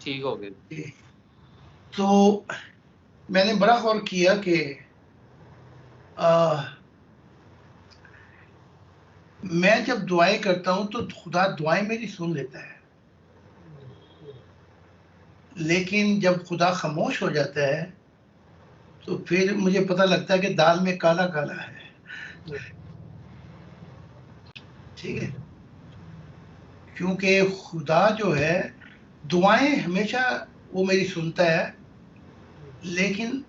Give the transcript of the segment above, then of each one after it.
ठीक हो गए। जी। तो मैंने बड़ा गौर किया कि मैं जब दुआएं करता हूं तो खुदा दुआएं मेरी सुन लेता है, लेकिन जब खुदा खामोश हो जाता है तो फिर मुझे पता लगता है कि दाल में काला काला है। ठीक है, क्योंकि खुदा जो है दुआएं हमेशा वो मेरी सुनता है, लेकिन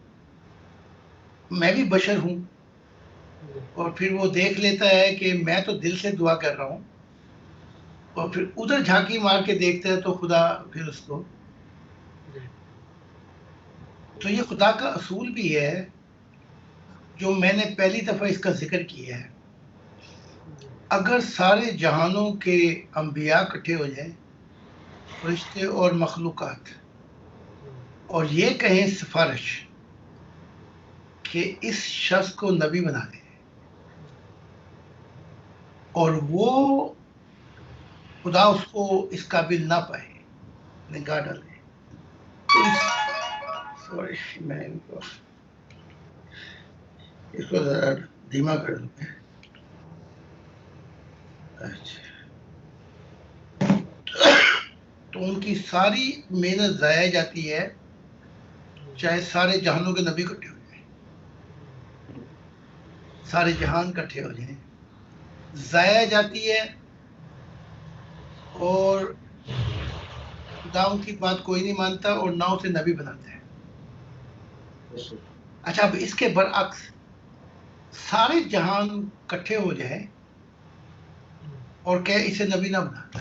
मैं भी बशर हूं, और फिर वो देख लेता है कि मैं तो दिल से दुआ कर रहा हूं, और फिर उधर झांकी मार के देखता है तो खुदा फिर उसको। तो ये खुदा का असूल भी है जो मैंने पहली दफा इसका जिक्र किया है। अगर सारे जहानों के अंबिया इकट्ठे हो जाएं, फरिश्ते और मखलूकात, और ये कहें सिफारिश कि इस शख्स को नबी बना दे, और वो खुदा उसको इस काबिल ना पाए, निगाह डाले, तो सॉरी मैं इसको जरा धीमा कर दूं। अच्छा, तो उनकी सारी मेहनत जाया जाती है, चाहे सारे जहानों के नबी इकट्ठे हो जाए, सारे जहान इकट्ठे हो जाए, जाया जाती है, और खुदा उनकी बात कोई नहीं मानता और ना उसे नबी बनाता है। अच्छा, अब इसके बरअक्स सारे जहान इकट्ठे हो जाए और क्या इसे नबी ना बनाता,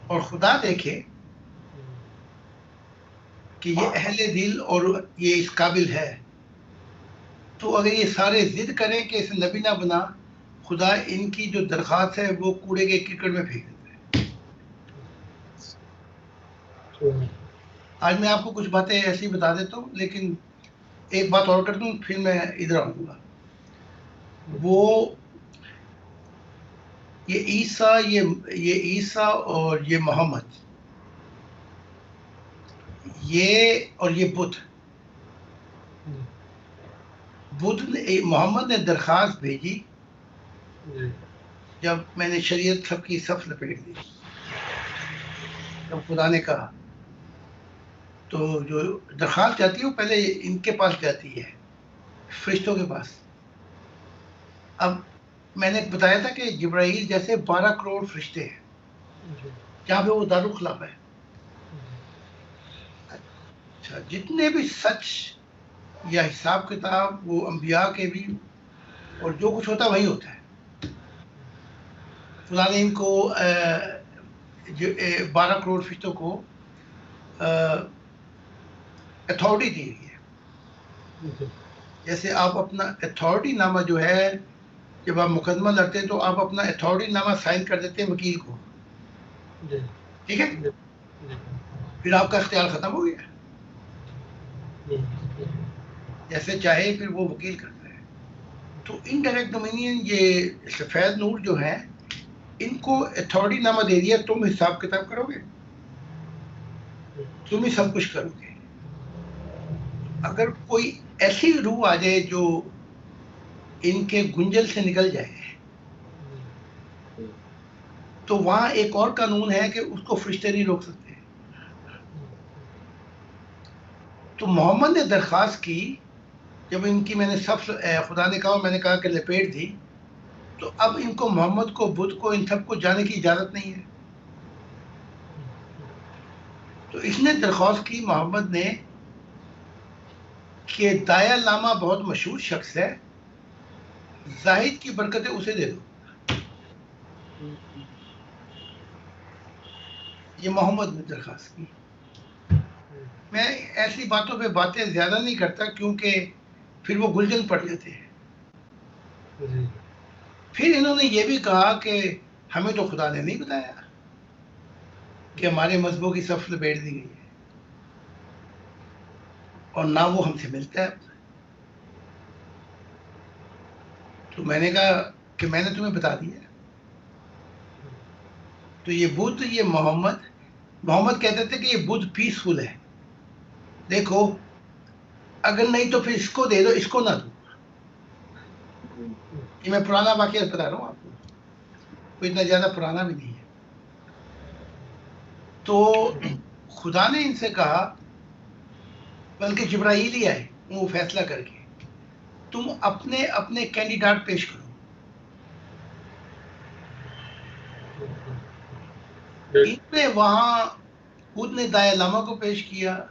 और खुदा देखे कि ये अहले दिल और ये इस काबिल है, तो अगर ये सारे जिद करें कि इसे नबी ना बना, खुदा इनकी जो दरखास्त है वो कूड़े के कीचड़ में फेंक देता है। आज मैं आपको कुछ बातें ऐसी बता देता हूँ, लेकिन एक बात और कर दूं फिर मैं इधर आऊंगा। वो ये ईसा और ये मोहम्मद, ये और ये बुद्ध ने, मोहम्मद ने दरखास्त भेजी जब मैंने शरीयत सबकी सफ लपेट दी, तब खुदा ने कहा, तो जो दरखास्त जाती है वो पहले इनके पास जाती है, फरिश्तों के पास। अब मैंने बताया था कि जिब्राइल जैसे 12 करोड़ फरिश्ते हैं जहाँ पे वो दारुल खिलाफ है। अच्छा, जितने भी सच या हिसाब किताब वो अंबिया के भी, और जो कुछ होता है वही होता है। खुदा ने इनको 12 करोड़ फरिश्तों को अथॉरिटी दी हुई है। जैसे आप अपना अथॉरिटी नामा जो है, जब आप मुकदमा लड़ते हैं तो आप अपना अथॉरिटी नामा साइन कर देते हैं वकील को, ठीक है, फिर आपका इख्तियार खत्म हो गया, जैसे चाहे फिर वो वकील करता है। तो इनडायरेक्ट डोमिनियन, ये सफेद नूर जो है, इनको अथॉरिटी नामा दे दिया, तुम हिसाब किताब करोगे, तुम ही सब कुछ करोगे। अगर कोई ऐसी रूह आ जाए जो इनके गुंजल से निकल जाए, तो वहां एक और कानून है कि उसको फरिश्ते नहीं रोक सकते। तो मोहम्मद ने दरखास्त की, जब इनकी मैंने सब खुदा ने कहा, मैंने कहा कि लपेट दी, तो अब इनको, मोहम्मद को, बुद्ध को, इन सबको जाने की इजाजत नहीं है। तो इसने दरख्वास्त की मोहम्मद ने कि दाया लामा बहुत मशहूर शख्स है, जाहिद की बरकतें उसे दे दो। ये मोहम्मद ने दरखास्त की। मैं ऐसी बातों पे बातें ज्यादा नहीं करता, क्योंकि फिर वो गुलजन पड़ जाते हैं। फिर इन्होंने ये भी कहा कि हमें तो खुदा ने नहीं बताया कि हमारे मजहबों की सफ लपेट दी गई है, और ना वो हमसे मिलता है। तो मैंने कहा कि मैंने तुम्हें बता दिया, तो ये बुद्ध, ये मोहम्मद कहते थे कि ये बुद्ध पीसफुल है। देखो, अगर नहीं तो फिर इसको दे दो, इसको ना दो। ये मैं पुराना वाकया बता रहा हूँ आपको, कोई इतना ज्यादा पुराना भी नहीं है। तो खुदा ने इनसे कहा, बल्कि जिब्राईल ही आए वो फैसला करके, तुम अपने अपने कैंडिडेट पेश करो। इनने वहां खुद ने दाया लामा को पेश किया,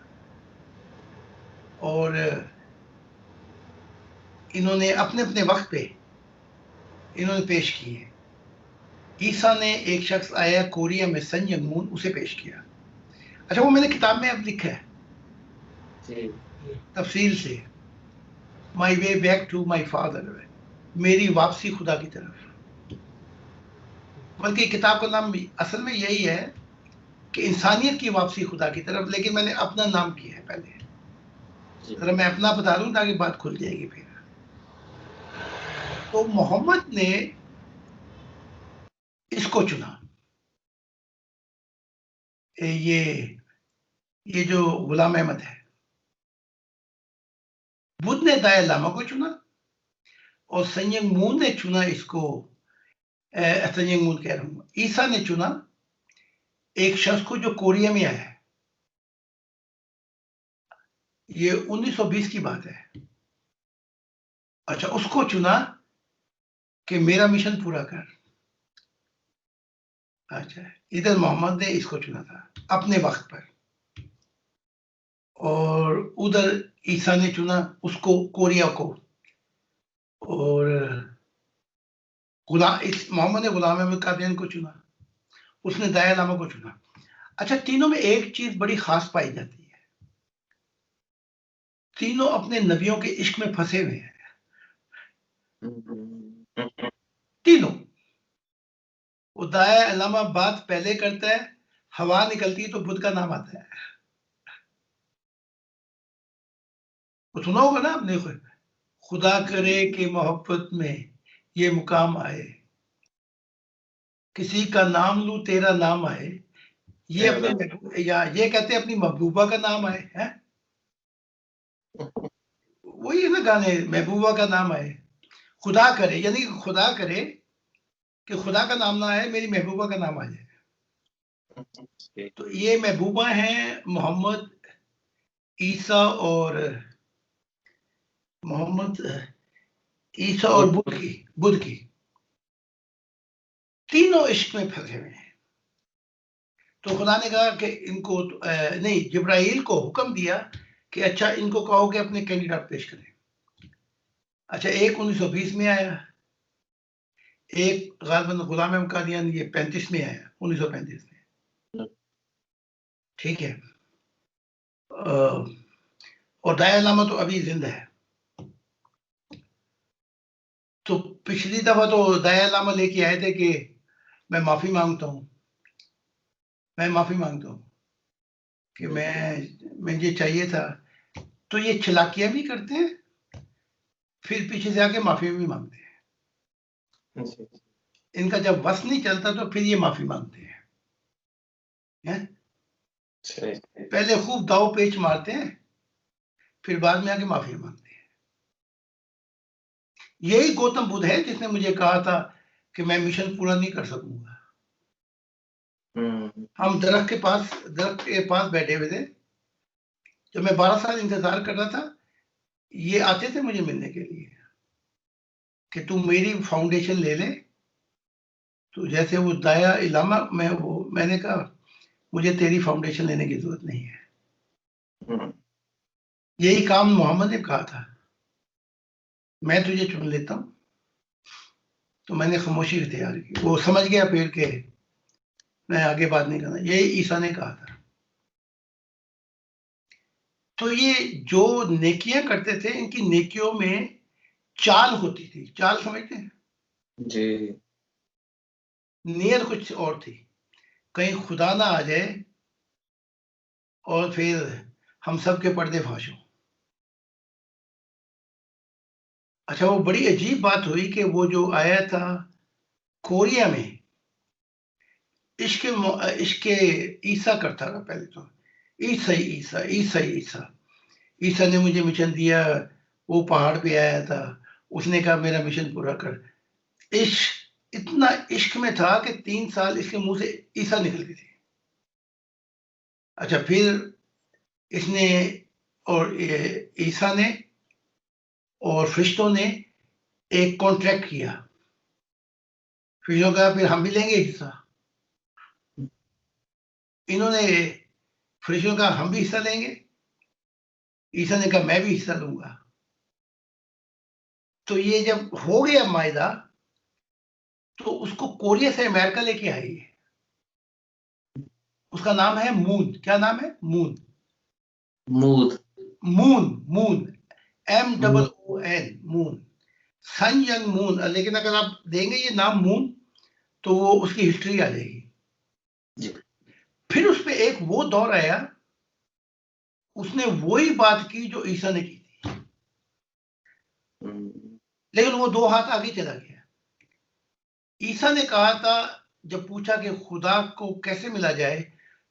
और इन्होंने अपने अपने वक्त पे इन्होंने पेश किए। ईसा ने, एक शख्स आया कोरिया में, सन यंग मून, उसे पेश किया। अच्छा, वो मैंने किताब में अब लिखा है तफसील से, my way back to my father, मेरी वापसी खुदा की तरफ। बल्कि किताब का नाम असल में यही है कि इंसानियत की वापसी खुदा की तरफ, लेकिन मैंने अपना नाम किया है पहले। जरा मैं अपना बता दूं ताकि बात खुल जाएगी फिर। तो मोहम्मद ने इसको चुना, ये जो गुलाम अहमद है। बुद्ध ने दाया लामा को चुना, और संयंग मून ने चुना इसको, संयंग मून कह रहा हूं, ईसा ने चुना एक शख्स को जो कोरिया में आया है। ये 1920 की बात है। अच्छा, उसको चुना कि मेरा मिशन पूरा कर। अच्छा, इधर मोहम्मद ने इसको चुना था अपने वक्त पर, और उधर ईसा ने चुना उसको, कोरिया को। और मोहम्मद ने गुलाम अहमद कादियानी को चुना, उसने दाया लामा को चुना। अच्छा, तीनों में एक चीज बड़ी खास पाई जाती है, तीनों अपने नबियों के इश्क में फंसे हुए हैं, तीनों। वो दाया लामा बात पहले करता है, हवा निकलती है तो बुद्ध का नाम आता है। वो सुना होगा ना आपने, खुदा करे कि मोहब्बत में ये मुकाम आए, किसी का नाम लूं तेरा नाम आए, ये अपने, या ये कहते हैं अपनी महबूबा का नाम आए है। वही है ना गाने, महबूबा का नाम आए। खुदा करे, यानी कि खुदा करे कि खुदा का नाम ना आए, मेरी महबूबा का नाम आ जाए। तो ये महबूबा हैं मोहम्मद, ईसा और बुद्ध की तीनों इश्क में फंसे हुए हैं। तो खुदा ने कहा कि इनको नहीं, जिब्राइल को हुक्म दिया कि अच्छा, इनको कहो कि अपने कैंडिडेट पेश करें। अच्छा, एक 1920 में आया, एक गालिबन गुलाम अहमद कादियानी ये 35 में आया, 1935 में। ठीक है। और दाया लामा तो अभी जिंदा है। तो पिछली दफा तो दाया लामा लेके आए थे कि मैं माफी मांगता हूं कि मुझे चाहिए था। तो ये चलाकियां भी करते हैं, फिर पीछे से आके माफी भी मांगते हैं। इनका जब वस नहीं चलता तो फिर ये माफी मांगते हैं? पहले खूब दाव पेच मारते हैं, फिर बाद में आके माफी मांगते हैं। यही गौतम बुद्ध है जिसने मुझे कहा था कि मैं मिशन पूरा नहीं कर सकूंगा। हम दरख्त के पास बैठे हुए थे, जब मैं 12 साल इंतजार कर रहा था, ये आते थे मुझे मिलने के लिए कि तू मेरी फाउंडेशन ले ले। तो जैसे वो दाया इलामा में, वो मैंने कहा मुझे तेरी फाउंडेशन लेने की जरूरत नहीं है। यही काम मोहम्मद ने कहा था, मैं तुझे चुन लेता हूं। तो मैंने खामोशी इख्तियार की, वो समझ गया फिर के मैं आगे बात नहीं करना, यही ईसा ने कहा था। तो ये जो नेकियां करते थे, इनकी नेकियों में चाल होती थी। चाल समझते हैं जी? नियत कुछ और थी, कहीं खुदा ना आ जाए और फिर हम सब के पर्दे फाश हो। अच्छा, वो बड़ी अजीब बात हुई कि वो जो आया था कोरिया में, इश्क ईसा करता था पहले तो, ईसा ईसा ईसा ईसा ईसा ने मुझे मिशन दिया, वो पहाड़ पे आया था, उसने कहा मेरा मिशन पूरा कर। इश्क, इतना इश्क में था कि 3 साल इसके मुंह से ईसा निकल गई थी। अच्छा, फिर इसने और ईसा ने और फरिश्तों ने एक कॉन्ट्रैक्ट किया। फरिश्तों का फिर हम भी लेंगे हिस्सा, इन्होंने फरिश्तों का हम भी हिस्सा लेंगे, ईसा ने कहा मैं भी हिस्सा लूंगा। तो ये जब हो गया मायदा, तो उसको कोरिया से अमेरिका लेके आई है। उसका नाम है मून। क्या नाम है? Moon. Moon Moon Moon MOON, Moon, Sun Young Moon. लेकिन अगर आप देंगे ये नाम मून तो वो उसकी हिस्ट्री आ जाएगी। फिर उस पे एक वो दौर आया, उसने वही बात की जो ईसा ने की थी, लेकिन वो 2 हाथ आगे चला गया। ईसा ने कहा था, जब पूछा कि खुदा को कैसे मिला जाए,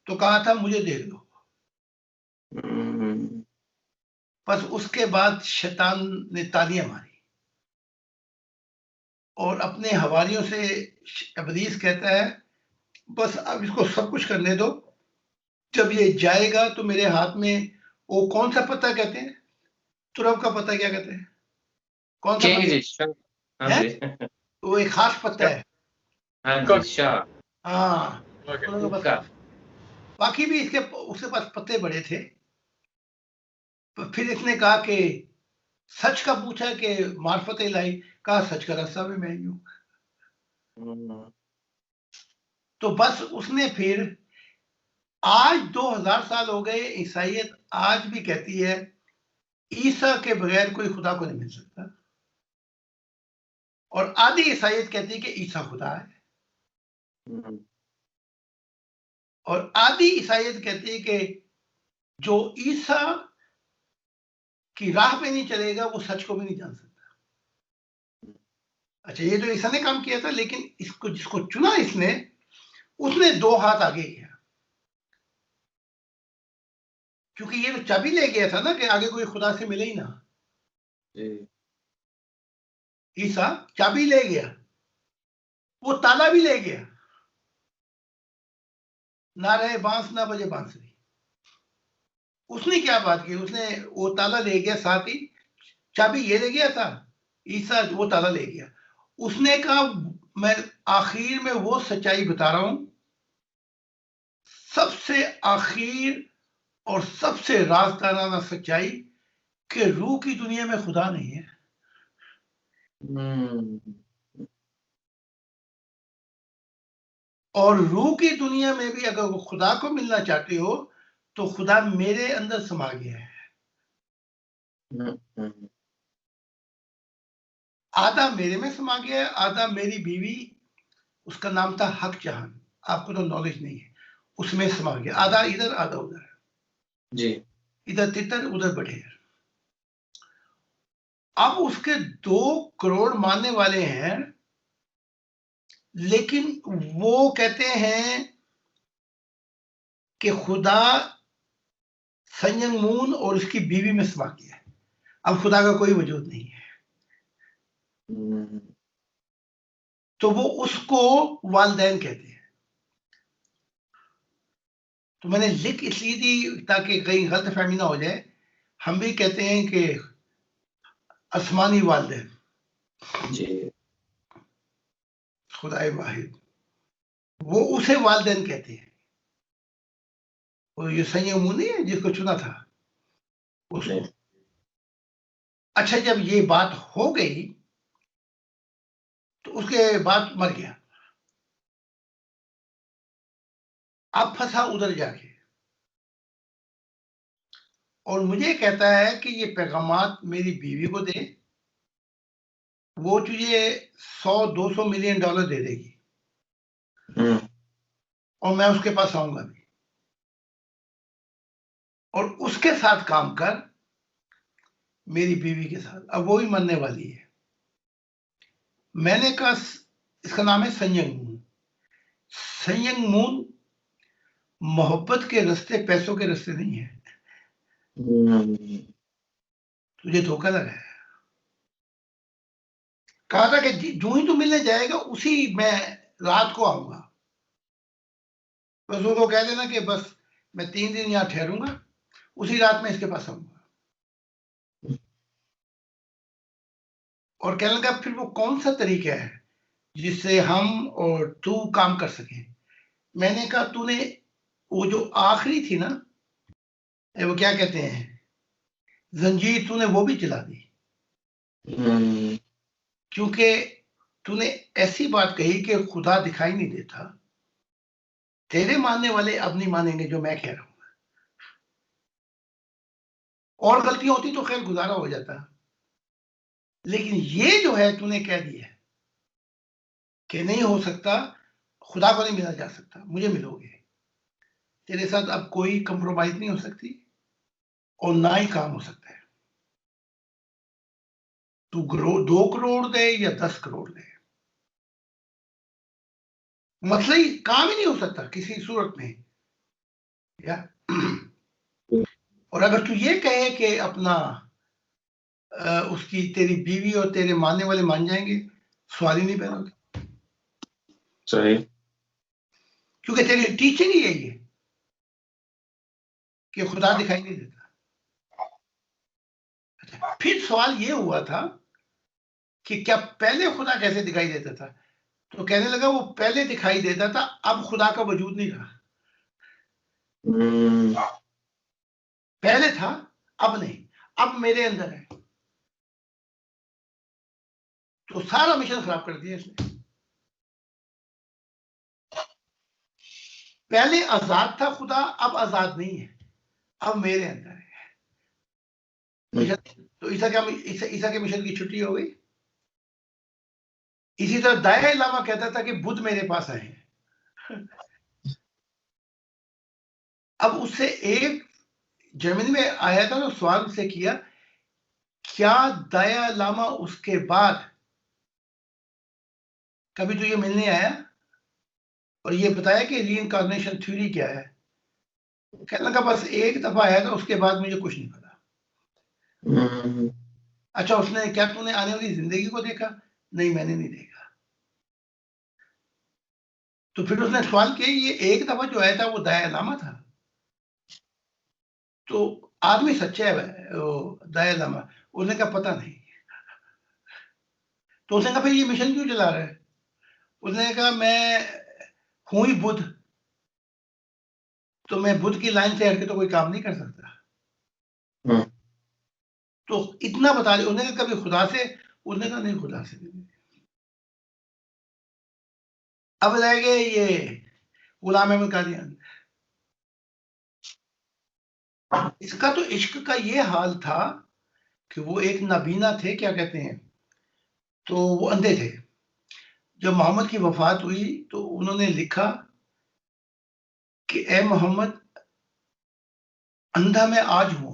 तो कहा था मुझे देख लो। बस उसके बाद शैतान ने तालियां मारी और अपने हवारियों से, इब्लीस कहता है बस अब इसको सब कुछ करने दो, जब ये जाएगा तो मेरे हाथ में वो कौन सा पत्ता कहते हैं, तुरब का पत्ता क्या कहते हैं, कौन सा पत्ता है? वो एक खास पत्ता है। हाँ, बाकी भी इसके उसके पास पत्ते बड़े थे। फिर इसने कहा कि सच का पूछा कि मार्फत इलाही, कहा सच का रास्ता भी मैं ही हूं। तो बस उसने फिर, आज 2000 साल हो गए, ईसाइयत आज भी कहती है ईसा के बगैर कोई खुदा को नहीं मिल सकता, और आधी ईसाइयत कहती है कि ईसा खुदा है, और आधी ईसाइयत कहती है कि जो ईसा की राह पे नहीं चलेगा वो सच को भी नहीं जान सकता। अच्छा, ये जो ईसा ने काम किया था, लेकिन इसको जिसको चुना इसने, उसने 2 हाथ आगे किया, क्योंकि ये तो चाबी ले गया था ना कि आगे कोई खुदा से मिले ही ना। ईसा चाबी ले गया, वो ताला भी ले गया, ना रहे बांस ना बजे बांसुरी। उसने क्या बात की, उसने वो ताला ले गया, साथ ही चाबी ये ले गया था, ईसा वो ताला ले गया। उसने कहा मैं आखिर में वो सच्चाई बता रहा हूं, सबसे आखिर और सबसे राजदाराना सच्चाई, कि रूह की दुनिया में खुदा नहीं है। और रूह की दुनिया में भी अगर वो खुदा को मिलना चाहते हो तो खुदा मेरे अंदर समा गया है। आधा मेरे में समा गया है, आधा मेरी बीवी, उसका नाम था हक जहान, आपको तो नॉलेज नहीं है, उसमें समा गया। आधा इधर आधा उधर जी, इधर तितर उधर बटेर। अब उसके 2 करोड़ मानने वाले हैं, लेकिन वो कहते हैं कि खुदा संयंग मून और उसकी बीवी में समा गया है। अब खुदा का कोई वजूद नहीं है। तो वो उसको वालदैन कहते हैं। तो मैंने लिख इसलिए दी ताकि कहीं गलत फहमी ना हो जाए। हम भी कहते हैं कि आसमानी वालदैन, खुदाए वाहिद, वो उसे वालदैन कहते हैं। वो ये संयम नहीं है जिसको चुना था उसको। अच्छा, जब ये बात हो गई तो उसके बाद मर गया। अब फंसा उधर जाके, और मुझे कहता है कि ये पैगामात मेरी बीवी को दे, वो तुझे 100-200 मिलियन डॉलर दे देगी, और मैं उसके पास आऊंगा भी, और उसके साथ काम कर, मेरी बीवी के साथ। अब वो ही मरने वाली है। मैंने कहा इसका नाम है संयंग मून। संयंग मून मोहब्बत के रास्ते पैसों के रास्ते नहीं है। तुझे धोखा लगा है। कहा था कि जो ही तू मिलने जाएगा उसी मैं रात को आऊंगा, बस उनको कह देना कि बस मैं 3 दिन यहाँ ठहरूंगा, उसी रात में इसके पास आऊंगा। और कहने लगा फिर वो कौन सा तरीका है जिससे हम और तू काम कर सके। मैंने कहा तूने वो जो आखिरी थी ना, वो क्या कहते हैं, जंजीर, तूने वो भी जला दी, क्योंकि तूने ऐसी बात कही कि खुदा दिखाई नहीं देता। तेरे मानने वाले अब नहीं मानेंगे जो मैं कह रहा हूं। और गलतियां होती तो खैर गुजारा हो जाता, लेकिन ये जो है तूने कह दिया कि नहीं हो सकता, खुदा को नहीं मिला जा सकता, मुझे मिलोगे। तेरे साथ अब कोई कंप्रोमाइज नहीं हो सकती और ना ही काम हो सकता है। तू 2 करोड़ दे या 10 करोड़ दे, मसला ही काम ही नहीं हो सकता किसी सूरत में। या और अगर तू ये कहे कि अपना उसकी तेरी बीवी और तेरे मानने वाले मान जाएंगे, सवाल ही नहीं पैदा होता। सही। क्योंकि तेरी टीचिंग ही यही है कि खुदा दिखाई नहीं देता। फिर सवाल ये हुआ था कि क्या पहले खुदा कैसे दिखाई देता था, तो कहने लगा वो पहले दिखाई देता था, अब खुदा का वजूद नहीं रहा। पहले था, अब नहीं, अब मेरे अंदर है। तो सारा मिशन खराब कर दिया इसने। पहले आजाद था खुदा, अब आजाद नहीं है, अब मेरे अंदर है। तो ईसा के मिशन की छुट्टी हो गई। इसी तरह दाया लामा कहता था कि बुद्ध मेरे पास आए हैं। अब उससे एक जर्मनी में आया था, तो सवाल उससे किया, क्या दाया लामा उसके बाद कभी तो ये मिलने आया और ये बताया कि रीइंकार्नेशन थ्योरी क्या है। कहने लगा बस एक दफा आया था, उसके बाद मुझे कुछ नहीं पता। अच्छा, उसने क्या तूने आने वाली जिंदगी को देखा? नहीं, मैंने नहीं देखा। तो फिर उसने सवाल किया, ये एक दफा जो आया था वो दाया लामा था? तो आदमी सच्चा है दाया लामा। उसने कहा पता नहीं। तो उसने कहा फिर ये मिशन क्यों चला रहा है? उसने कहा मैं हूं ही बुद्ध, तो मैं बुद्ध की लाइन से हटके तो कोई काम नहीं कर सकता। तो इतना बता दे। उसने कहा कभी खुदा से? उसने कहा नहीं, खुदा से नहीं। अब रह गए ये गुलाम अहमद कादियानी। इसका तो इश्क का ये हाल था कि वो एक नाबीना थे, क्या कहते हैं, तो वो अंधे थे। जब मोहम्मद की वफात हुई तो उन्होंने लिखा कि ए मोहम्मद, अंधा मैं आज हूं।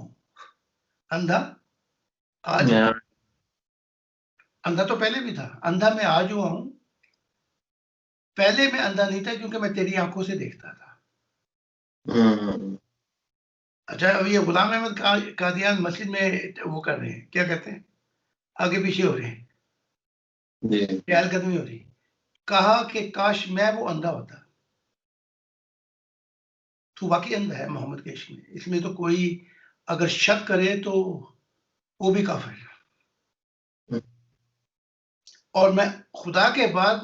अंधा आज, अंधा तो पहले भी था, अंधा मैं आज हुआ हूं, पहले मैं अंधा नहीं था क्योंकि मैं तेरी आंखों से देखता था। अच्छा, अब ये गुलाम अहमद कादियान मस्जिद में वो कर रहे हैं, क्या कहते हैं, आगे पीछे हो रहे हैं, चहलकदमी हो रही। कहा कि काश मैं वो अंधा होता। तू वाकई अंधा है मोहम्मद के इश्क में, इसमें तो कोई अगर शक करे तो वो भी काफिर है। और मैं खुदा के बाद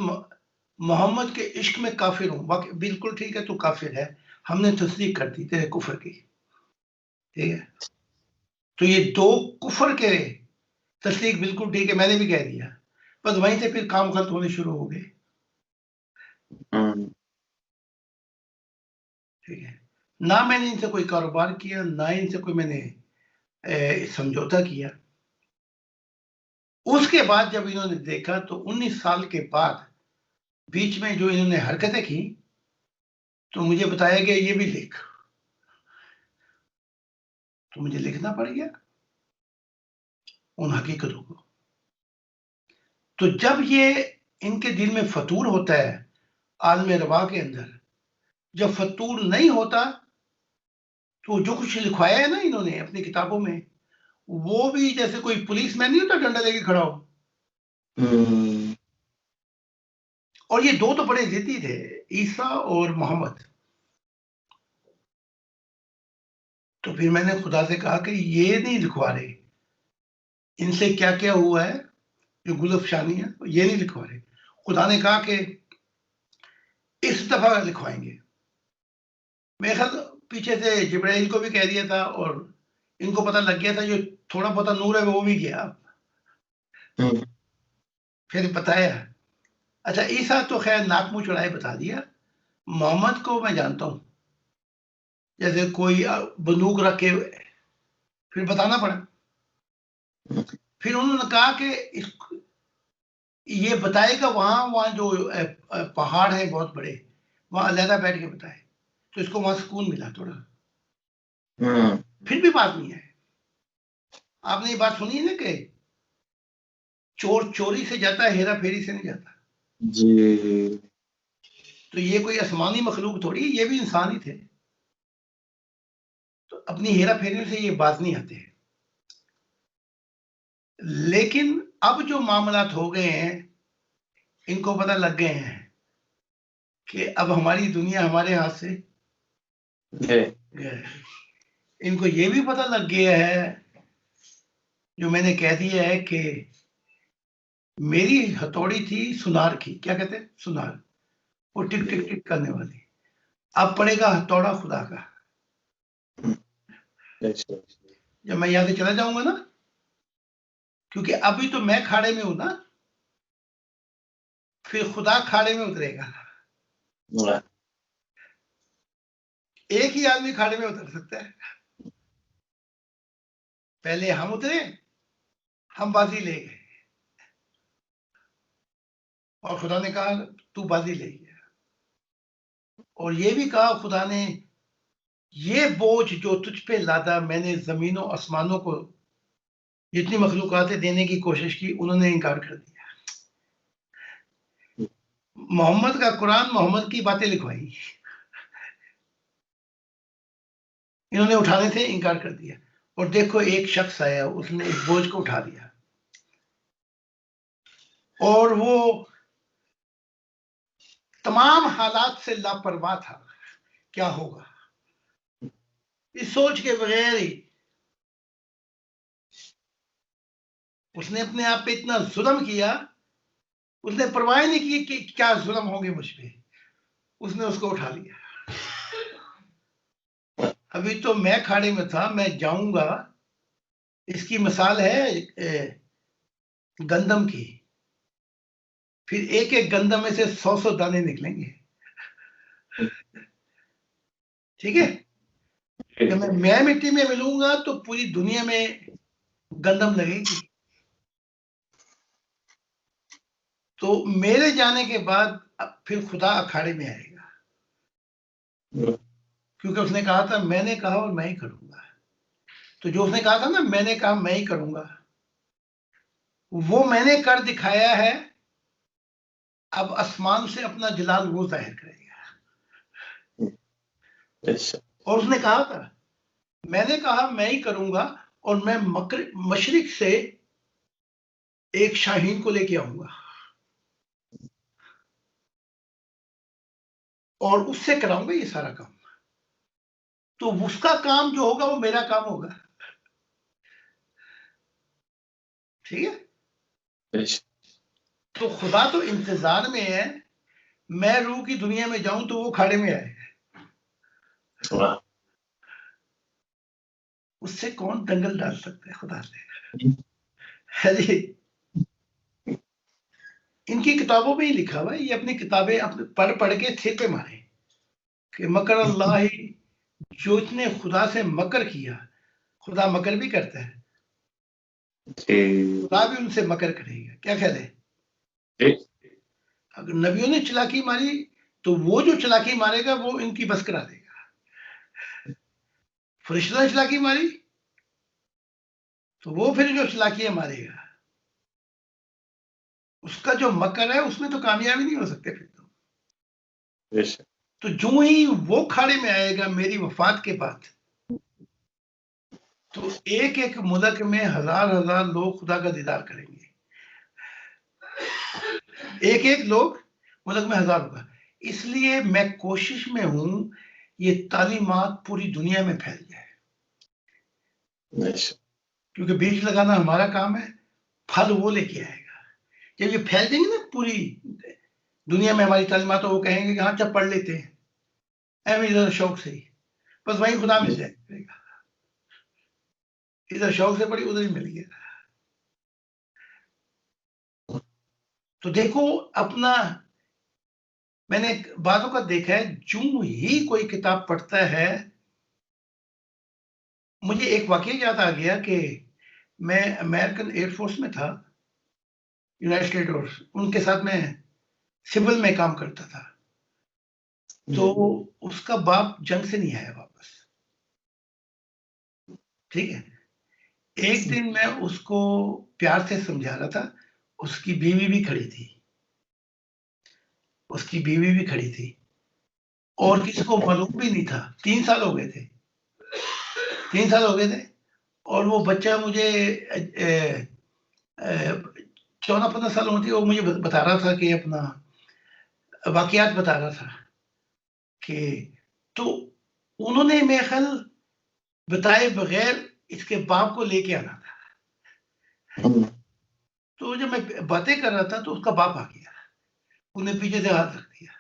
मोहम्मद के इश्क में काफिर हूं। बिल्कुल ठीक है, तू काफिर है, हमने तस्दीक कर दी तेरे कुफर की। ठीक है, तो ये 2 कुफर के तस्दीक बिल्कुल ठीक है, मैंने भी कह दिया। बस वहीं से फिर काम गलत होने शुरू हो गए। ठीक है, ना मैंने इनसे कोई कारोबार किया, ना इनसे कोई मैंने समझौता किया। उसके बाद जब इन्होंने देखा तो 19 साल के बाद बीच में जो इन्होंने हरकतें की, तो मुझे बताया गया ये भी लिख। तो मुझे लिखना पड़ गया उन हकीकतों को। तो जब ये इनके दिल में फतूर होता है आलम रवा के अंदर, जब फतूर नहीं होता तो जो कुछ लिखवाया है ना इन्होंने अपनी किताबों में, वो भी जैसे कोई पुलिस मैन नहीं होता डंडा लेके खड़ा हो। और ये दो तो बड़े जिद्दी थे, ईसा और मोहम्मद। तो फिर मैंने खुदा से कहा कि ये नहीं लिखवा रहे, इनसे क्या क्या हुआ है जो गुलफशानी है, ये नहीं लिखवा रहे। खुदा ने कहा कि इस दफा लिखवाएंगे। मेरे ख्याल पीछे से जिब्राइल को भी कह दिया था और इनको पता लग गया था, जो थोड़ा बहुत नूर है वो भी गया। फिर बताया। अच्छा, ईसा तो खैर नाक मुंह चढ़ाए बता दिया। मोहम्मद को मैं जानता हूं, जैसे कोई बंदूक रख के फिर बताना पड़ा। फिर उन्होंने कहा कि ये बताएगा वहां वहां जो पहाड़ है बहुत बड़े, वहां अलहदा बैठ के बताए, तो इसको वहां सुकून मिला थोड़ा। फिर भी बात नहीं है। आपने ये बात सुनी है ना कि चोर चोरी से जाता है, हेरा फेरी से नहीं जाता जी। तो ये कोई आसमानी मखलूक थोड़ी, ये भी इंसान ही थे। तो अपनी हेरा फेरी से ये बात नहीं आते हैं। लेकिन अब जो मामलात हो गए हैं, इनको पता लग गए हैं कि अब हमारी दुनिया हमारे हाथ से गया है। इनको ये भी पता लग गया है, जो मैंने कह दिया है कि मेरी हथौड़ी थी सुनार की, क्या कहते हैं, सुनार, वो टिक टिक टिक करने वाली। अब पड़ेगा हथौड़ा खुदा का। जब मैं यहां से चला जाऊंगा ना, क्योंकि अभी तो मैं खाड़े में हूं ना, फिर खुदा खाड़े में उतरेगा। एक ही आदमी खाड़े में उतर सकता है। पहले हम उतरे, हम बाजी ले गए, और खुदा ने कहा तू बाजी ले गया। और ये भी कहा खुदा ने, ये बोझ जो तुझ पे लादा मैंने जमीनों आसमानों को, जितनी मखलूकातें देने की कोशिश की, उन्होंने इनकार कर दिया। मोहम्मद का कुरान, मोहम्मद की बातें लिखवाई, इन्होंने उठाने से इनकार कर दिया। और देखो एक शख्स आया, उसने इस बोझ को उठा लिया, और वो तमाम हालात से लापरवाह था, क्या होगा इस सोच के बगैर ही उसने अपने आप पे इतना जुल्म किया। उसने परवाह नहीं की कि क्या जुल्म होंगे मुझ पे, उसने उसको उठा लिया। अभी तो मैं खाड़े में था, मैं जाऊंगा। इसकी मिसाल है गंदम की। फिर एक एक गंदम में से 100 दाने निकलेंगे, ठीक है। जब मैं मिट्टी में मिलूंगा तो पूरी दुनिया में गंदम लगेगी। तो मेरे जाने के बाद फिर खुदा अखाड़े में आएगा, क्योंकि उसने कहा था मैंने कहा और मैं ही करूंगा। तो जो उसने कहा था ना, मैंने कहा मैं ही करूंगा, वो मैंने कर दिखाया है। अब आसमान से अपना जलाल वो जाहिर करेगा। और उसने कहा था, मैंने कहा मैं ही करूंगा, और मैं मशरिक से एक शाहीन को लेके आऊंगा और उससे कराऊंगा ये सारा काम। तो उसका काम जो होगा वो मेरा काम होगा, ठीक है। तो खुदा तो इंतजार में है, मैं रूह की दुनिया में जाऊं तो वो खाड़े में आए। उससे कौन दंगल डाल सकता है खुदा से, है जी। इनकी किताबों में ही लिखा हुआ है, ये अपनी किताबें अपने पढ़ पढ़ के सिर पे मारे कि मकर अल्लाह ही, जो इसने खुदा से मकर किया, खुदा मकर भी करता है, खुदा भी उनसे मकर करेगा। क्या ख्याल है? अगर नबियों ने चलाकी मारी, तो वो जो चलाकी मारेगा वो इनकी बस करा देगा। फरिश्ता ने चलाकी मारी, तो वो फिर जो चलाकियां मारेगा, उसका जो मकर है उसमें तो कामयाबी नहीं हो सकते फिर तो। तो जो ही वो खाड़े में आएगा मेरी वफात के बाद, तो एक एक मुल्क में हजार हजार लोग खुदा का दीदार करेंगे। एक एक लोग मुल्क में हजार होगा। इसलिए मैं कोशिश में हूं ये तालीमात पूरी दुनिया में फैल जाए, क्योंकि बीज लगाना हमारा काम है, फल वो लेके आएगा। जब ये फैल जाएंगे ना पूरी दुनिया में हमारी तालीमात, तो वो कहेंगे कि हाँ जब पढ़ लेते हैं एम इधर शौक से ही, बस वहीं खुदा मिल जाएगा। इधर शौक से पढ़ी, उधर ही मिल गया। तो देखो अपना, मैंने बातों का देखा है, जो ही कोई किताब पढ़ता है, मुझे एक वाकया याद आ गया कि मैं अमेरिकन एयरफोर्स में था, यूनाइटेड स्टेट एयरफोर्स, उनके साथ में सिविल में काम करता था। तो उसका बाप जंग से नहीं आया वापस, ठीक है। एक दिन मैं उसको प्यार से समझा रहा था, उसकी बीवी भी खड़ी थी, उसकी बीवी भी खड़ी थी, और किसी को मालूम भी नहीं था। 3 साल हो गए थे, 3 साल हो गए थे, और वो बच्चा मुझे 14-15 साल होती, वो मुझे बता रहा था कि अपना वाकयात बता रहा था कि, तो उन्होंने मेरे ख्याल बताए बगैर इसके बाप को लेके आना था। तो जब मैं बातें कर रहा था तो उसका बाप आ गया, उन्हें पीछे से हाथ रख दिया।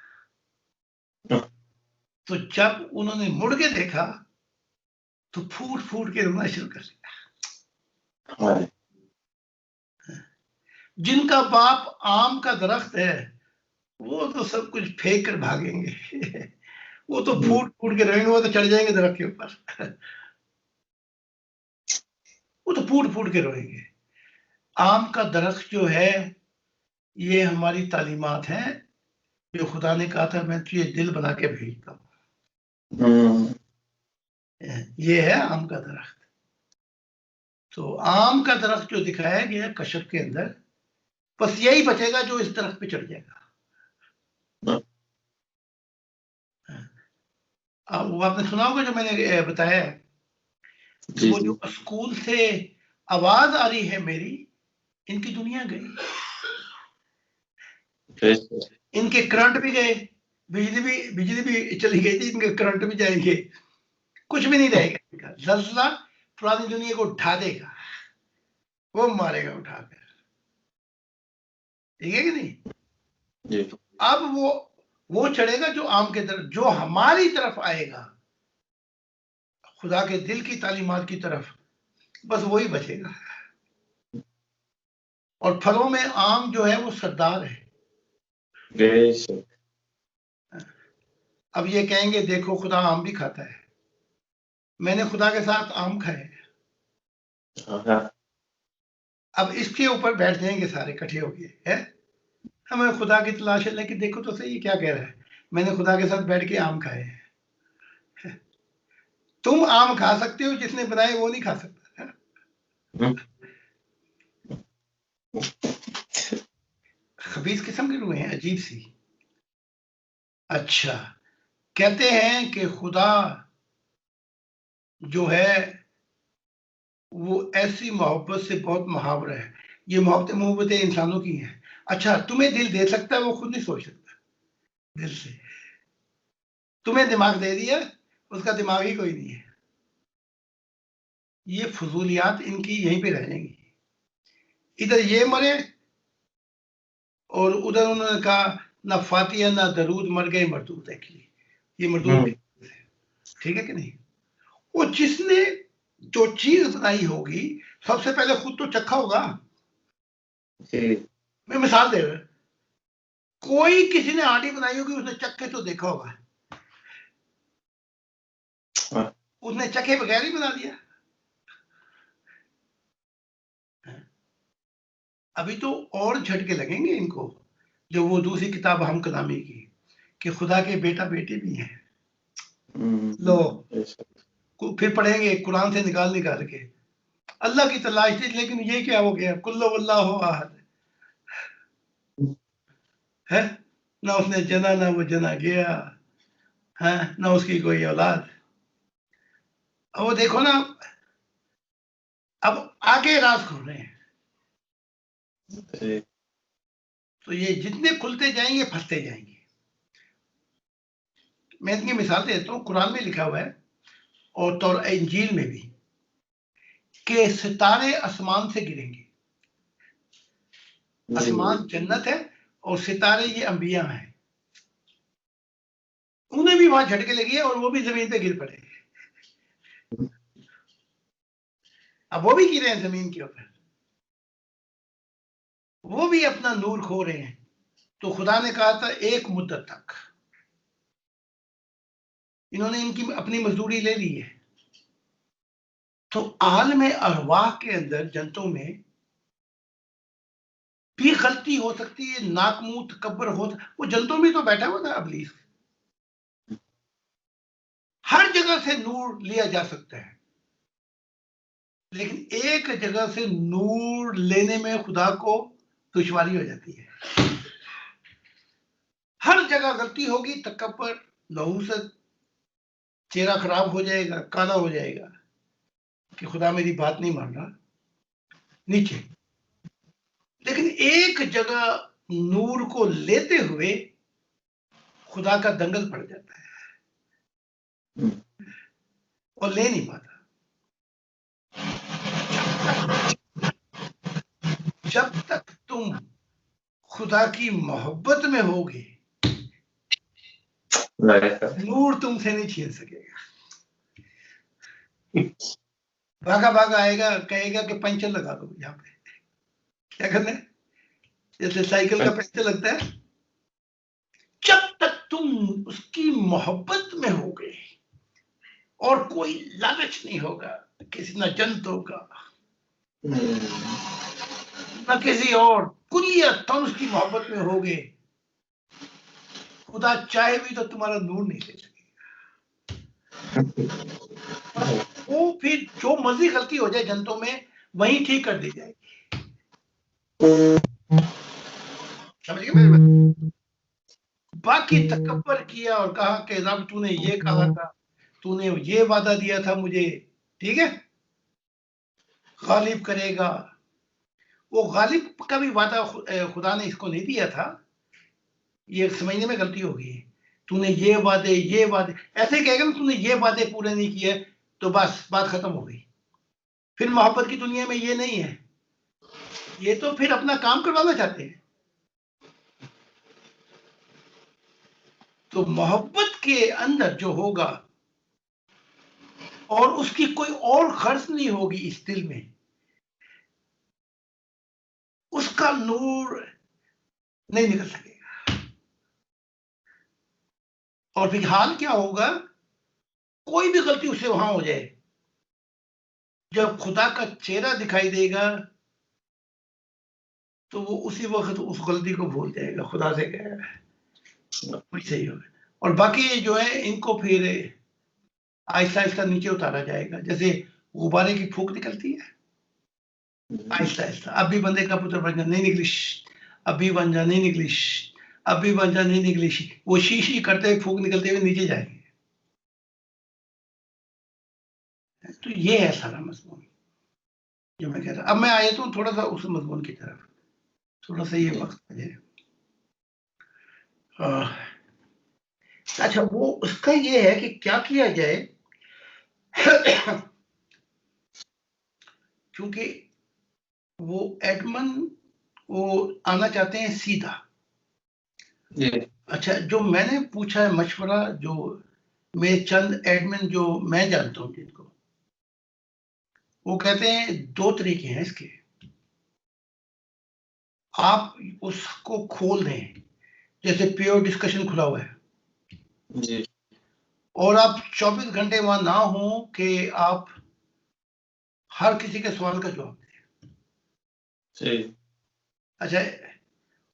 तो जब उन्होंने मुड़ के देखा तो फूट फूट के रोना शुरू कर दिया। जिनका बाप आम का दरख्त है वो तो सब कुछ फेंक कर भागेंगे। वो तो फूट फूट के रहेंगे, वो तो चढ़ जाएंगे दरख्त के ऊपर। वो तो फूट फूट के रोएंगे। आम का दरख्त जो है, ये हमारी तालीमात हैं, जो खुदा ने कहा था मैं तुझे दिल बना के भेजता हूं। ये है आम का दरख्त। तो आम का दरख्त जो दिखाया गया कशफ के अंदर, बस यही बचेगा जो इस दरख्त पे चढ़ जाएगा। वो आपने सुना होगा जो मैंने बताया है, वो जो स्कूल से आवाज आ रही है मेरी, इनकी दुनिया गई, इनके करंट भी गए, बिजली भी चली गई थी, इनके करंट भी जाएंगे, कुछ भी नहीं रहेगा इनका। जल्जला पुरानी दुनिया को उठा देगा, वो मारेगा उठाकर, ठीक है कि नहीं। तो अब वो चढ़ेगा जो आम के तरफ, जो हमारी तरफ आएगा, खुदा के दिल की तालीमात की तरफ, बस वही बचेगा। और फलों में आम जो है वो सरदार है। अब ये कहेंगे देखो खुदा आम भी खाता है, मैंने खुदा के साथ आम खाए। अब इसके ऊपर बैठ जाएंगे सारे इकट्ठे हो गए है, हमें खुदा की तलाश है, लेकिन देखो तो सही क्या कह रहा है, मैंने खुदा के साथ बैठ के आम खाए हैं। तुम आम खा सकते हो, जिसने बनाए वो नहीं खा सकता। खबीस किस्म के लोग हैं, अजीब सी। अच्छा, कहते हैं कि खुदा जो है वो ऐसी मोहब्बत से बहुत मुहावरा है। ये मोहब्बतें इंसानों की हैं। अच्छा, तुम्हें दिल दे सकता है, वो खुद नहीं सोच सकता दिल से। तुम्हें दिमाग दे दिया, उसका दिमाग ही कोई नहीं है। ये फजूलियात इनकी यहीं पे रह जाएंगी। इधर ये मरे और उधर उन्होंने कहा ना फातिया ना दरूद, मर गए मरदूद। एक्चुअली ये मरदूद, ठीक है कि नहीं। वो जिसने जो चीज बनाई होगी, सबसे पहले खुद तो चखा होगा। मैं मिसाल दे रहा, कोई किसी ने आंटी बनाई होगी, उसने चख के तो देखा होगा, उसने चखे बगैर ही बना दिया। अभी तो और झटके लगेंगे इनको, जो वो दूसरी किताब हम कलामी की, कि खुदा के बेटा बेटी भी हैं। लो फिर पढ़ेंगे कुरान से निकाल के, अल्लाह की तलाश थी, लेकिन ये क्या हो गया, कुल्लो वल्लाहु अहद है ना, उसने जना ना वो जना गया, हाँ, ना उसकी कोई औलाद। अब वो देखो ना, अब आगे राज खुल रहे हैं, जी, तो ये जितने खुलते जाएंगे फंसते जाएंगे। मैं इतनी मिसाल देता हूँ, कुरान में लिखा हुआ है और तो इंजील में भी, कि सितारे आसमान से गिरेंगे। आसमान जन्नत है और सितारे ये अंबिया हैं, उन्हें भी वहां झटके लगी है और वो भी जमीन पे गिर पड़े। अब वो भी गिरे हैं जमीन के ऊपर, वो भी अपना नूर खो रहे हैं। तो खुदा ने कहा था एक मुद्दत तक इन्होंने इनकी अपनी मजदूरी ले ली है। तो आलम अरवाह के अंदर जंतों में भी गलती हो सकती है, नाक मुंह तकब्बर हो, वो जंतों में तो बैठा हुआ था अबलीस। हर जगह से नूर लिया जा सकता है, लेकिन एक जगह से नूर लेने में खुदा को दुश्वारी हो जाती है। हर जगह गलती होगी, तकब्बर, नहूसत, चेहरा खराब हो जाएगा, काला हो जाएगा कि खुदा मेरी बात नहीं मान रहा, नीचे। लेकिन एक जगह नूर को लेते हुए खुदा का दंगल पड़ जाता है और ले नहीं पाता। जब तक तुम खुदा की मोहब्बत में होगे, नूर तुमसे नहीं छीन सकेगा। भागा भागा आएगा, कहेगा कि पंचर लगा दो यहाँ पे। क्या करना है? जैसे साइकिल का पंचर लगता है। जब तक तुम उसकी मोहब्बत में होगे और कोई लालच नहीं होगा, किसी न जंतों का न किसी और, कुलियत तुम उसकी मोहब्बत में होगे, खुदा चाहे भी तो तुम्हारा नूर नहीं ले सकेगा। वो फिर जो मर्जी गलती हो जाए जंतों में, वही ठीक कर दी जाएगी। समझ गए मेरे बात? बाकी तकब्बर किया और कहा कि रब तूने ये कहा था, तूने ये वादा दिया था मुझे, ठीक है, गालिब करेगा। वो गालिब का भी वादा खुदा ने इसको नहीं दिया था, ये समझने में गलती होगी। तूने ये वादे ऐसे कहेगा ना, तूने ये वादे पूरे नहीं किए, तो बस बात खत्म हो गई। फिर मोहब्बत की दुनिया में ये नहीं है, ये तो फिर अपना काम करवाना चाहते हैं। तो मोहब्बत के अंदर जो होगा और उसकी कोई और खर्च नहीं होगी इस दिल में, उसका नूर नहीं निकल सकेगा। और फिर हाल क्या होगा, कोई भी गलती उससे वहां हो जाए, जब खुदा का चेहरा दिखाई देगा तो वो उसी वक्त उस गलती को भूल जाएगा, खुदा से कहेगा वैसे ही होगा। और बाकी जो है इनको फिर आहिस्ता आहिस्ता नीचे उतारा जाएगा, जैसे गुब्बारे की फूंक निकलती है आहिस्ता आहिस्ता। अब भी बंदे का पुत्र बन जा नहीं निकली, अब भी बन जा नहीं निकली, अब भी बन जा नहीं निकली, वो शी करते हुए फूंक निकलते हुए नीचे जाएंगे। तो ये है सारा मजमून जो मैं कह रहा। अब मैं आया तो थोड़ा सा उस मजमून की तरफ, थोड़ा सा ये वक्त मुझे अच्छा, वो उसका ये है कि क्या किया जाए। क्योंकि वो एडमन वो आना चाहते हैं सीधा। अच्छा, जो मैंने पूछा है मशवरा, जो मैं चंद एडमिन जो मैं जानता हूं जिनको, वो कहते हैं दो तरीके हैं इसके। आप उसको खोल दें, जैसे प्योर डिस्कशन खुला हुआ है जी, और आप 24 घंटे वहां ना हो कि आप हर किसी के सवाल का जवाब दें। सही। अच्छा,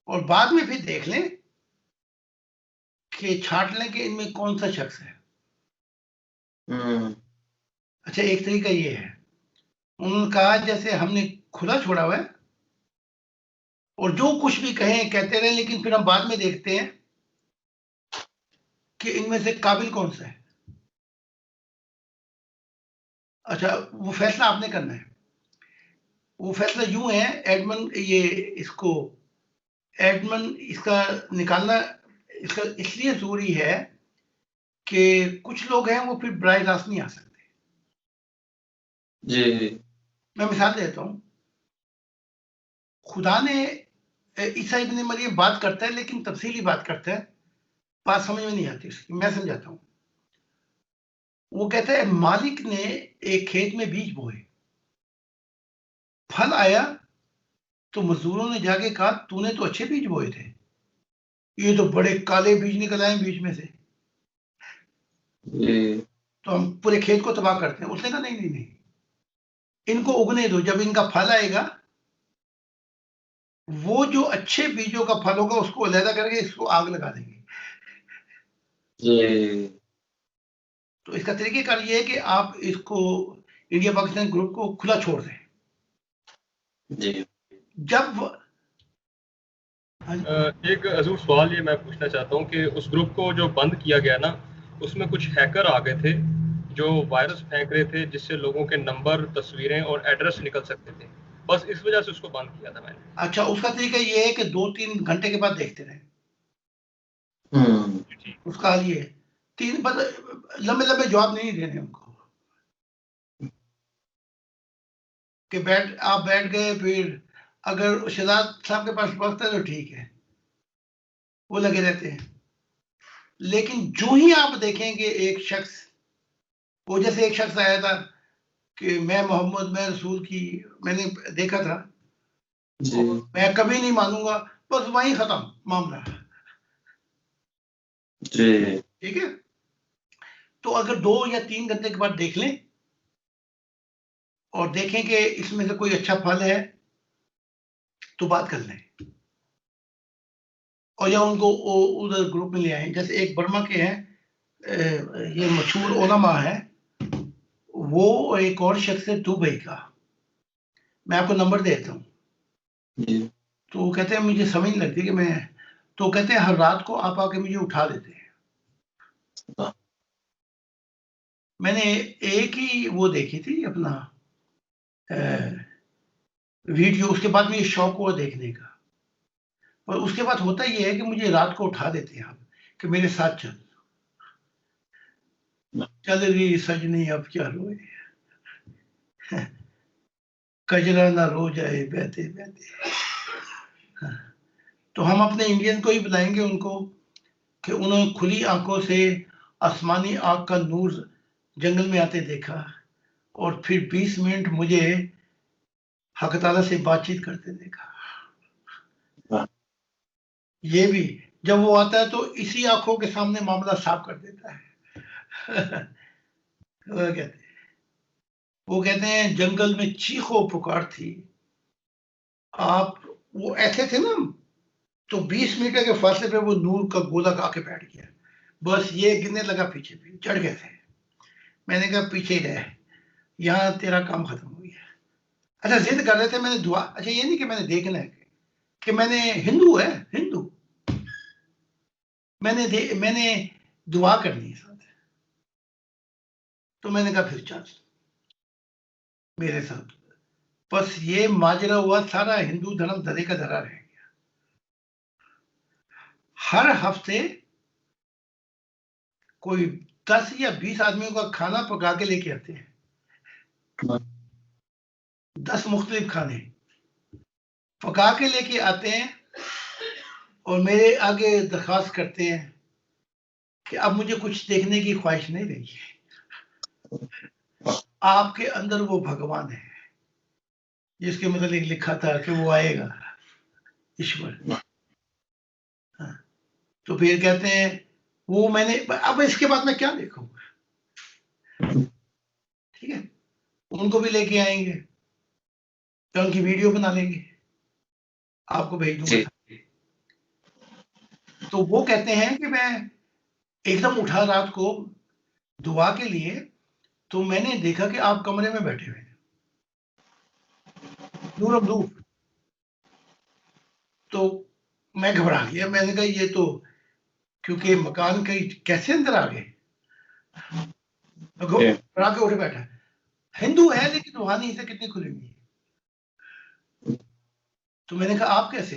और बाद में फिर देख लें कि छांट लें कि इनमें कौन सा शख्स है। अच्छा, एक तरीका ये है, उन्होंने कहा जैसे हमने खुला छोड़ा हुआ है और जो कुछ भी कहें कहते रहे, लेकिन फिर हम बाद में देखते हैं कि इनमें से काबिल कौन सा है। अच्छा, वो फैसला आपने करना है। वो फैसला यूं है, एडमंड ये इसको एडमंड इसका निकालना इसका इसलिए जरूरी है कि कुछ लोग हैं वो फिर बराह रास्त नहीं आ सकते। जी मैं मिसाल देता हूं, खुदा ने ईसा इब्न मरियम बात करता है लेकिन तफसीली बात करता है, बात समझ में नहीं आती उसकी। मैं समझाता हूं। वो कहता है मालिक ने एक खेत में बीज बोए, फल आया तो मजदूरों ने जाके कहा तूने तो अच्छे बीज बोए थे, ये तो बड़े काले बीज निकल आए बीच में से, जी तो हम पूरे खेत को तबाह करते हैं। उसने कहा नहीं नहीं नहीं, इनको उगने दो, जब इनका फल आएगा वो जो अच्छे बीजों का फल होगा उसको अलहदा करके इसको आग लगा देंगे। जी तो इसका तरीकेकार ये है कि आप इसको इंडिया पाकिस्तान ग्रुप को खुला छोड़ दें। जी जब एक हजूर सवाल ये मैं पूछना चाहता हूँ कि उस ग्रुप को जो बंद किया गया ना, उसमें कुछ हैकर आ गए थे जो वायरस फेंक रहे थे जिससे लोगों के नंबर, तस्वीरें और एड्रेस निकल सकते थे। बस इस वजह से उसको बंद किया था मैंने। अच्छा, उसका तरीका ये है कि 2-3 घंटे के बाद देखते रहे। उसका हाल ये है, तीन बस लंबे लंबे जवाब नहीं देने उनको कि आप बैठ गए, फिर अगर शहजाद साहब के पास वक्त है तो ठीक है, वो लगे रहते हैं। लेकिन जो ही आप देखेंगे एक शख्स, वो जैसे एक शख्स आया था कि मैं मोहम्मद, मैं रसूल की मैंने देखा था जी और मैं कभी नहीं मानूंगा, बस वहीं खत्म मामला। जी ठीक है, तो अगर 2 या 3 घंटे के बाद देख लें और देखें कि इसमें से कोई अच्छा फल है तो बात कर लें, और या उनको उधर ग्रुप में ले आए। जैसे एक बर्मा के हैं, ये मशहूर उलमा है, वो एक और शख्स है दुबई का, मैं आपको नंबर देता हूँ। जी तो वो कहते हैं मुझे समझ नहीं लगती कि मैं, तो कहते हैं हर रात को आप आके मुझे उठा देते हैं। वाह। मैंने एक ही वो देखी थी अपना वीडियो, उसके बाद मुझे शौक हुआ देखने का। और उसके बाद होता ये है कि मुझे रात को उठा देते हैं आप कि मेरे साथ चल, चल रही सजनी अब क्या रोए, कजरा ना रो जाए बहते बहते। तो हम अपने इंडियन को ही बुलाएंगे उनको कि उन्होंने खुली आंखों से आसमानी आग का नूर जंगल में आते देखा और फिर 20 मिनट मुझे हक ताला से बातचीत करते देखा। वाह। ये भी जब वो आता है तो इसी आंखों के सामने मामला साफ कर देता है। वो कहते हैं जंगल में चीखो पुकार थी, आप वो ऐसे थे ना, तो 20 मीटर के फासले पे वो नूर का गोला आके बैठ गया, बस ये गिरने लगा, पीछे भी चढ़ गए थे। मैंने कहा पीछे ही रहे, यहाँ तेरा काम खत्म हो गया। अच्छा, जिद कर रहे थे, मैंने दुआ, अच्छा ये नहीं कि मैंने देखना है कि मैंने हिंदू है, हिंदू मैंने दुआ करनी है साथ। तो मैंने कहा फिर चल मेरे साथ। बस ये माजरा हुआ, सारा हिंदू धर्म धरे का धरा रह गया। हर हफ्ते कोई 10 या 20 आदमियों का खाना पका के लेके आते हैं, 10 मुख्तलिफ खाने पका के लेके आते हैं और मेरे आगे दरखास्त करते हैं कि अब मुझे कुछ देखने की ख्वाहिश नहीं रही है, आपके अंदर वो भगवान है जिसके मतलब लिखा था कि वो आएगा, ईश्वर। हाँ, तो फिर कहते हैं वो मैंने, अब इसके बाद मैं क्या देखूंगा। ठीक है, उनको भी लेके आएंगे तो उनकी वीडियो बना लेंगे, आपको भेज दूंगा। तो वो कहते हैं कि मैं एकदम उठा रात को दुआ के लिए, तो मैंने देखा कि आप कमरे में बैठे हुए हैं, नूर नूर। तो मैं घबरा गया, मैंने कहा ये तो क्योंकि मकान के कैसे अंदर आ गए, जी। आके उठे बैठा, हिंदू है लेकिन रूहानी से कितनी खुली हुई है। तो मैंने कहा आप कैसे,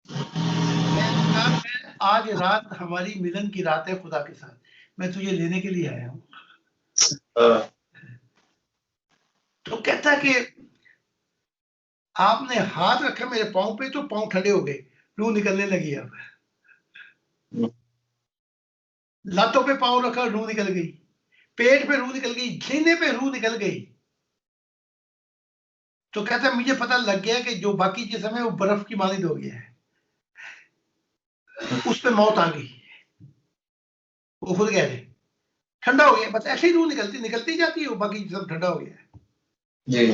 मैंने कहा आज रात हमारी मिलन की रात है खुदा के साथ, मैं तुझे लेने के लिए आया हूँ। हाँ, तो कहता है कि आपने हाथ रखा मेरे पाँव पे तो पाँव ठंडे हो गए, रूह निकलने लगी। अब लातों पे पाँव रखा, रूह निकल गई, पेट पे रूह निकल गई, सीने पे रूह निकल गई। तो कहता है मुझे पता लग गया कि जो बाकी जिस्म है वो बर्फ की मानिंद हो गया है, उस पे मौत आ गई। वो खुद कह रहे ठंडा हो गया, बस ऐसे ही रूह निकलती जाती है, वो बाकी जिस्म ठंडा हो गया है। जी।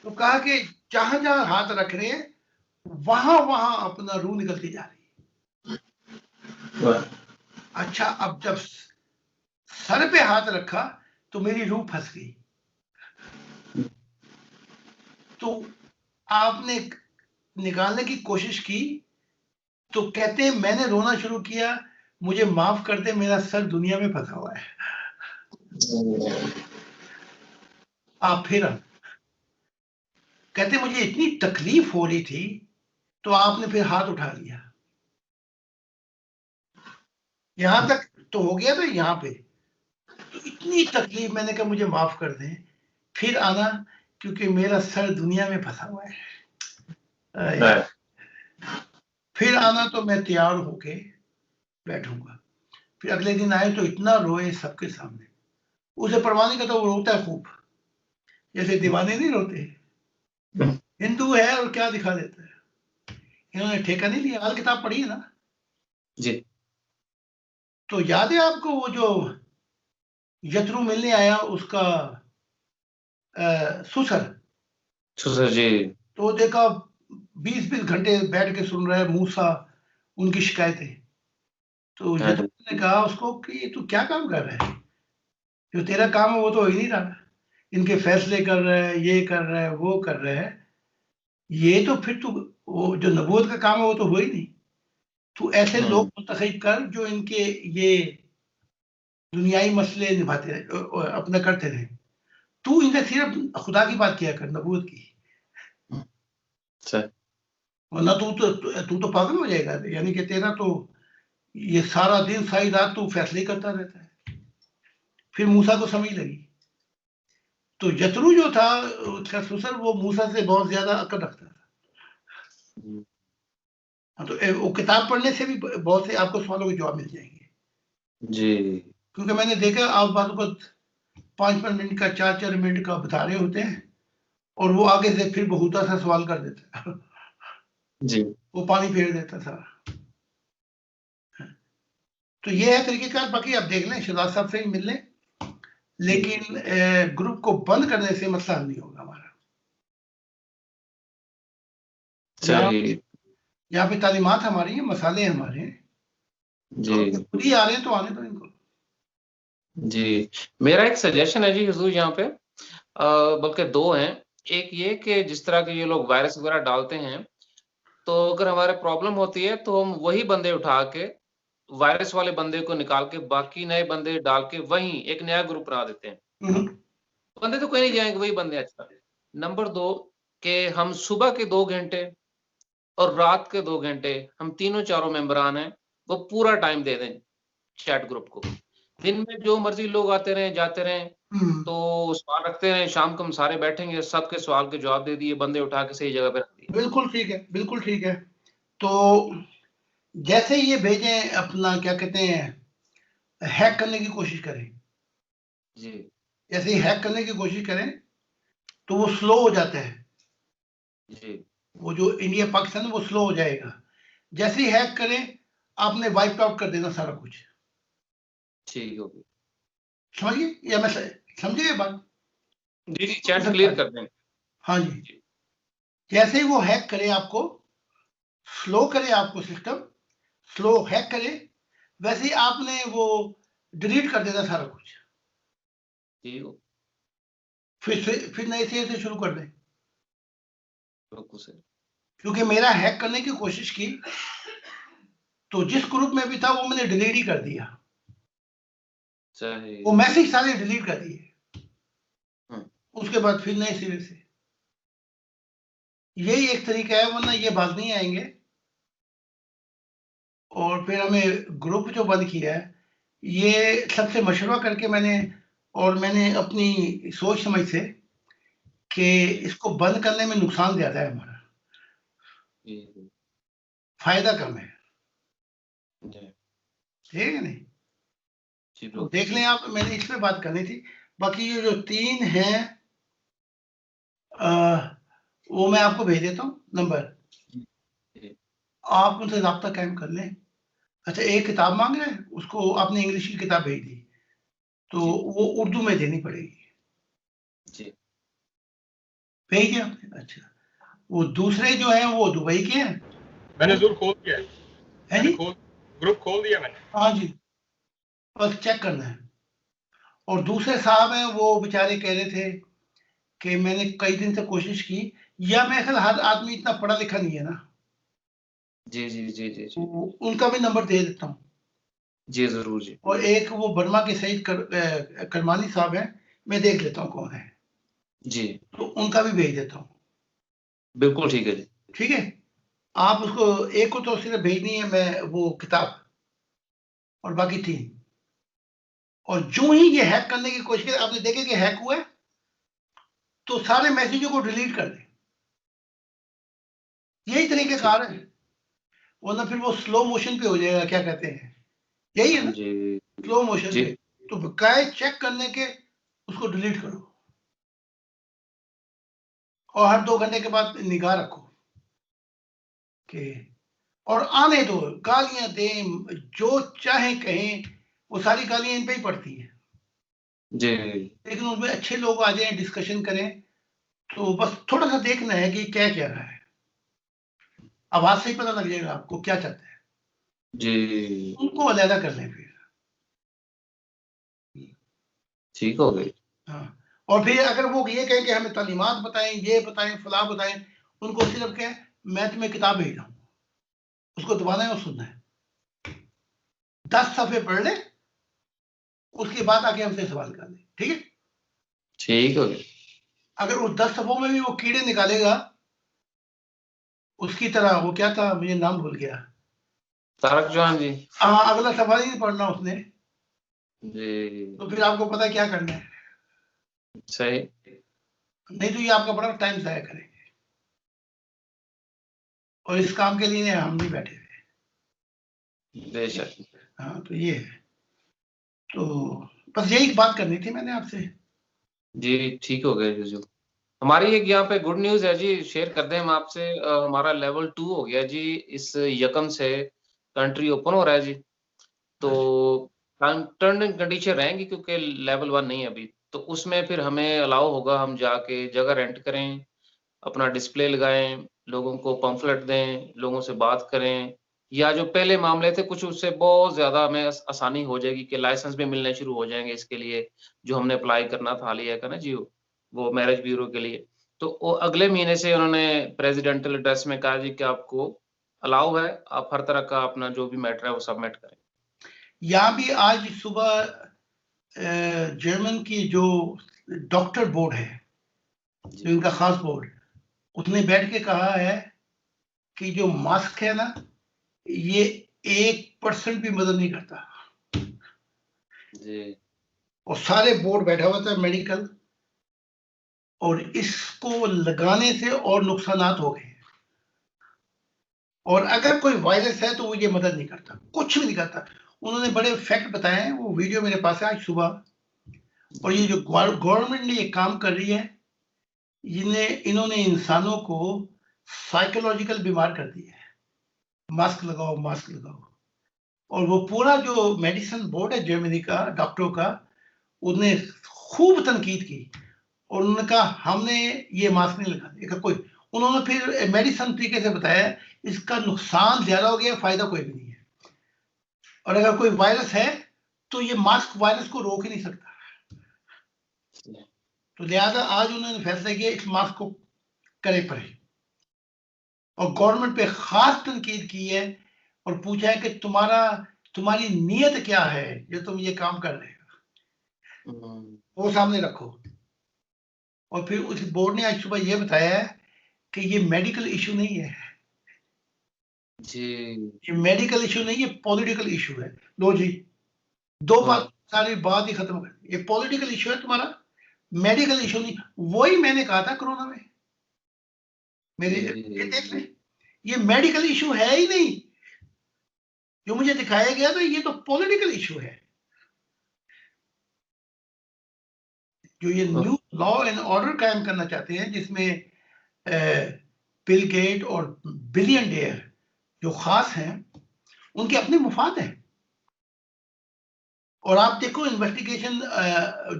तो कहा कि जहां जहां हाथ रख रहे हैं वहां वहां अपना रूह निकलती जा रही है। वाह, अच्छा, अब जब सर पे हाथ रखा तो मेरी रूह फंस गई। तो आपने निकालने की कोशिश की तो कहते हैं मैंने रोना शुरू किया, मुझे माफ कर दे, मेरा सर दुनिया में फंसा हुआ है। आप फिर कहते मुझे इतनी तकलीफ हो रही थी तो आपने फिर हाथ उठा लिया, यहां तक तो हो गया था यहां पे, तो इतनी तकलीफ, मैंने कहा मुझे माफ कर दें, फिर आना क्योंकि मेरा सर दुनिया में फंसा हुआ है। फिर आना तो मैं तैयार होके बैठूंगा। फिर अगले दिन आए तो इतना रोए सबके सामने, उसे परवाह नहीं करता, वो रोता है खूब, जैसे दीवाने नहीं रोते, हिंदू है और क्या दिखा देता है। इन्होंने ठेका नहीं लिया, हाल किताब पढ़ी है ना। जी। तो याद है आपको वो जो यत्रू मिलने आया उसका सुसर, सुसर जी। तो देखा 20-20 घंटे बैठ के सुन रहा है मूसा उनकी शिकायतें। तो हाँ जी। यत्रू ने कहा उसको कि तू क्या काम कर रहा है, जो तेरा काम है वो तो हो ही नहीं रहा, इनके फैसले कर रहा है, ये कर रहा है, वो कर रहा है, ये तो फिर तू वो जो नबूवत का काम है वो तो हो ही नहीं। तू ऐसे लोग मुंतखब कर जो इनके ये दुनियाई मसले निभाते रहे, अपना करते रहे, तू इनसे सिर्फ खुदा की बात किया कर, नबूवत की, सर। वरना तू तो पागल हो जाएगा। यानी कि तेरा तो ये सारा दिन सारी रात तू फैसले करता रहता है। फिर मूसा को समझ लगी। तो यत्रू जो था उसका ससुर, वो मूसा से बहुत ज्यादा अकल रखता था। हाँ, तो वो किताब पढ़ने से भी बहुत से आपको सवालों के जवाब मिल जाएंगे। जी। क्योंकि मैंने देखा आप बातों को 5-5 मिनट का 4-4 मिनट का बता रहे होते हैं और वो आगे से फिर बहुता सा सवाल कर देता है, जी। वो पानी फेर देता था। तो ये है तरीकेकार, बाकी आप देख लें, शहजाद साहब से ही मिल लें, लेकिन ग्रुप को बंद करने से मसला हल नहीं होगा हमारा। सही। यहाँ पे तालीमात हमारी हैं, मसाले हमारे हैं, जी। तो खुद ही आ रहे हैं तो आने दो इनको। जी, मेरा एक सजेशन है जी हुजूर यहाँ पे, बल्कि दो हैं। एक ये कि जिस तरह के ये लोग वायरस वगैरह डालते हैं, तो अगर हमारे प्रॉब्लम होती है तो हम वही बंदे उठा के वायरस वाले बंदे को निकाल के बाकी नए बंदे डाल के वहीं एक नया ग्रुप बना देते हैं। बंदे तो कोई नहीं जाएंगे, वही बंदे अच्छा। नंबर 2 कि हम सुबह के 2 घंटे और रात के 2 घंटे हम तीनों चारों मेंबरान हैं, वो पूरा टाइम दे दें चैट ग्रुप को। दिन में जो मर्जी लोग आते रहें जाते रहें, तो सवाल रखते रहें, शाम को हम सारे बैठेंगे, सबके सवाल के जवाब दे दिए, बंदे उठा के सही जगह पे रख दिए। बिल्कुल ठीक है, बिल्कुल ठीक है। तो जैसे ये भेजें अपना क्या कहते हैं हैक करने की कोशिश करें, जी। जैसे ही हैक करने की कोशिश करें तो वो स्लो हो जाता है, जी। वो जो इंडिया पाकिस्तान है वो स्लो हो जाएगा। जैसे ही हैक करें आपने वाइप आउट कर देना सारा कुछ। ठीक होगी। समझिए या मैं समझिए ये बात। जी, जी, चैट क्लियर कर दें। हाँ जी, जैसे ही वो हैक करे आपको, स्लो करे आपको सिस्टम, स्लो हैक करे, वैसे ही आपने वो डिलीट कर देना सारा कुछ, ठीक हो। फिर नए सिरे से शुरू कर दें। बिल्कुल सही। क्योंकि मेरा हैक करने की कोशिश की तो जिस ग्रुप में भी था वो मैंने डिलीट ही कर दिया, सही। वो मैसेज सारे डिलीट कर दिए। हम्म, उसके बाद फिर नए सिरे से, यही एक तरीका है, वरना ये बात नहीं आएंगे। और फिर हमें ग्रुप जो बंद किया है, ये सबसे मशवरा करके मैंने अपनी सोच समझ से कि इसको बंद करने में नुकसान ज्यादा है हमारा, जी जी फायदा कम है, जी ठीक है नहीं? जी तो bro। देख लें आप, मैंने इस पे बात करनी थी। बाकी ये जो 3 हैं, वो मैं आपको भेज देता हूँ नंबर, जी आप उनसे रब्ता कायम कर लें। अच्छा, एक किताब मांग रहे हैं, उसको आपने इंग्लिश की किताब भेज दी, तो जी वो उर्दू में देनी पड़ेगी, जी भेज दिया आपने? अच्छा, वो दूसरे जो हैं वो दुबई के हैं। मैंने जरूर खोल दिया है, है मैंने जी? ग्रुप खोल दिया मैंने। हाँ जी, बस चेक करना है। और दूसरे साहब हैं, वो बेचारे कह रहे थे कि मैंने कई दिन से कोशिश की, या मेरे ख्याल हर आदमी इतना पढ़ा लिखा नहीं है ना, जी जी जी जी जी उनका भी नंबर दे देता हूँ। जी जरूर जी और एक वो बर्मा के सईद करमानी साहब हैं, मैं देख लेता हूँ कौन है, जी तो उनका भी भेज देता हूँ। बिल्कुल ठीक है जी। ठीक है, आप उसको एक को तो सिर्फ भेजनी है, मैं वो किताब, और बाकी 3। और जो ही ये हैक करने की कोशिश करे, आपने देखे कि हैक हुआ है, तो सारे मैसेजों को डिलीट कर दें, यही तरीके ठीक। कार है। वरना फिर वो स्लो मोशन पे हो जाएगा, क्या कहते हैं, यही है हाँ ना, जी स्लो मोशन जी पे। तो बकाए चेक करने के उसको डिलीट करो, और हर 2 घंटे के बाद निगाह रखो कि, और आने दो, गालियां दें, जो चाहे कहें, वो सारी गालियां इन पे ही पड़ती हैं, जी लेकिन उनमें अच्छे लोग आ जाएं, डिस्कशन करें। तो बस थोड़ा सा देखना है कि क्या क्या रहा है, आवाज से ही पता लग जाएगा आपको क्या चाहते हैं, जी उनको अलहदा कर लें फिर। ठीक हो गई। हाँ, और फिर अगर वो ये कहें कि हमें तालीमात बताएं, ये बताएं, फला बताएं, उनको सिर्फ कहें मैं तुम्हें किताब भेज रहा हूँ, उसको दबाना है और सुनना है, 10 सफ़े पढ़ ले, उसके बाद आके हमसे सवाल कर ले, ठीक है? ठीक हो गई। अगर उस 10 सफ़ों में भी वो कीड़े निकालेगा, उसकी तरह, वो क्या था, मुझे नाम भूल गया, तारक जवान जी। हाँ, अगला सवाल ही नहीं पढ़ना उसने, जी तो फिर आपको पता है क्या करना है। सही। नहीं तो ये आपका बड़ा टाइम जाया करेंगे, और इस काम के लिए हम नहीं बैठे हुए। बेशक। हाँ, तो ये है। तो बस यही बात करनी थी मैंने आपसे। जी ठीक हो गया जी। हमारी एक यहाँ पे गुड न्यूज़ है जी, शेयर कर दें हम आपसे। हमारा लेवल 2 हो गया जी, इस यकम से कंट्री ओपन हो रहा है जी। तो टर्म एंड कंडीशन रहेंगी, क्योंकि लेवल 1 नहीं है अभी। तो उसमें फिर हमें अलाउ होगा, हम जाके जगह रेंट करें, अपना डिस्प्ले लगाएँ, लोगों को पम्फलेट दें, लोगों से बात करें, या जो पहले मामले थे कुछ, उससे बहुत ज़्यादा हमें आसानी हो जाएगी कि लाइसेंस भी मिलने शुरू हो जाएँगे इसके लिए, जो हमने अप्लाई करना था हालिया का ना जी, वो मैरिज ब्यूरो के लिए। तो वो अगले महीने से उन्होंने प्रेसिडेंशियल एड्रेस में कहा जी कि आपको अलाउ है, आप हर तरह का अपना जो भी मैटर है वो सबमिट करें। यहाँ भी आज सुबह जर्मन की जो डॉक्टर बोर्ड है, जो जी, इनका खास बोर्ड, उसने बैठ के कहा है कि जो मास्क है ना, ये 1% भी मदद नहीं करता। जी, और सारे बोर्ड बैठा हुआ था मेडिकल, और इसको लगाने से और नुकसानात हो गए। और अगर कोई वायरस है तो वो ये मदद नहीं करता, कुछ भी नहीं करता। उन्होंने बड़े फैक्ट बताए हैं, वो वीडियो मेरे पास है आज सुबह। और ये जो गवर्नमेंट ने ये काम कर रही है, इन्होंने इंसानों को साइकोलॉजिकल बीमार कर दिया है, मास्क लगाओ, मास्क लगाओ। और वो पूरा जो मेडिसिन बोर्ड है जर्मनी का, डॉक्टरों का, उन्होंने खूब तनकीद की, और उन्होंने कहा हमने ये मास्क नहीं लगाने कोई। उन्होंने फिर मेडिसिन तरीके से बताया, इसका नुकसान ज्यादा हो गया, फायदा कोई भी नहीं है। और अगर कोई वायरस है तो ये मास्क वायरस को रोक ही नहीं सकता। तो लिहाजा आज उन्होंने फैसला किया इस मास्क को करे पड़े, और गवर्नमेंट पे खास तनकीद की है। और पूछा है कि तुम्हारी नीयत क्या है जो तुम ये काम कर रहे हो, वो सामने रखो। और फिर उस बोर्ड ने आज सुबह ये बताया है कि ये मेडिकल इशू नहीं है जी, ये मेडिकल इशू नहीं, ये पॉलिटिकल इशू है। लो जी, दो बात, सारी बात ही खत्म कर। ये पॉलिटिकल इशू है तुम्हारा, मेडिकल इशू नहीं। वही मैंने कहा था कोरोना में, मेरे ये देख लें, ये मेडिकल इशू है ही नहीं जो मुझे दिखाया गया, तो ये तो पॉलिटिकल इशू है। जो ये न्यू लॉ एंड ऑर्डर कायम करना चाहते हैं, जिसमें बिल गेट और बिलियनडेयर जो खास हैं, उनके अपने मुफाद हैं। और आप देखो इन्वेस्टिगेशन,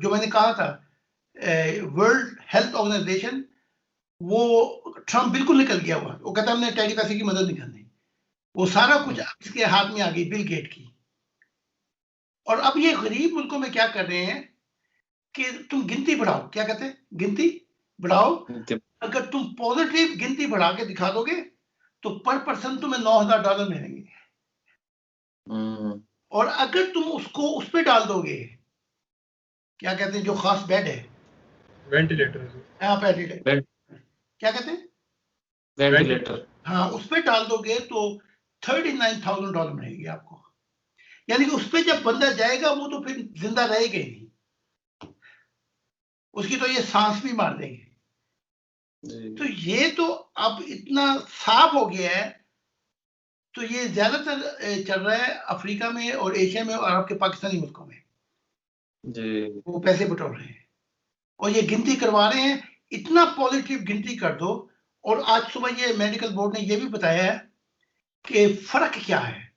जो मैंने कहा था, वर्ल्ड हेल्थ ऑर्गेनाइजेशन, वो ट्रम्प बिल्कुल निकल गया हुआ, वो कहता है हमने टेडी पैसे की मदद नहीं करनी। वो सारा कुछ इसके हाथ में आ गई, बिल गेट की। और अब ये गरीब मुल्कों में क्या कर रहे हैं कि तुम गिनती बढ़ाओ, क्या कहते हैं, गिनती बढ़ाओ। अगर तुम पॉजिटिव गिनती बढ़ा के दिखा दोगे तो पर पर्सन तुम्हें $9,000 मिलेंगे। और अगर तुम उसको उस पर डाल दोगे, क्या कहते हैं, जो खास बेड है, वेंटिलेटर, हाँ वेंटिलेटर, क्या कहते हैं, वेंटिलेटर, हाँ, उस पर डाल दोगे तो $39,000 मिलेंगे आपको। यानी कि उस पर जब बंदा जाएगा वो तो फिर जिंदा रहेगा ही नहीं, उसकी तो ये सांस भी मार देंगे। तो ये तो अब इतना साफ हो गया है। तो ये ज्यादातर चल रहा है अफ्रीका में और एशिया में और आपके पाकिस्तानी मुल्कों में जी, वो पैसे बटोर रहे हैं और ये गिनती करवा रहे हैं। इतना पॉजिटिव गिनती कर दो। और आज सुबह ये मेडिकल बोर्ड ने ये भी बताया है कि फर्क क्या है,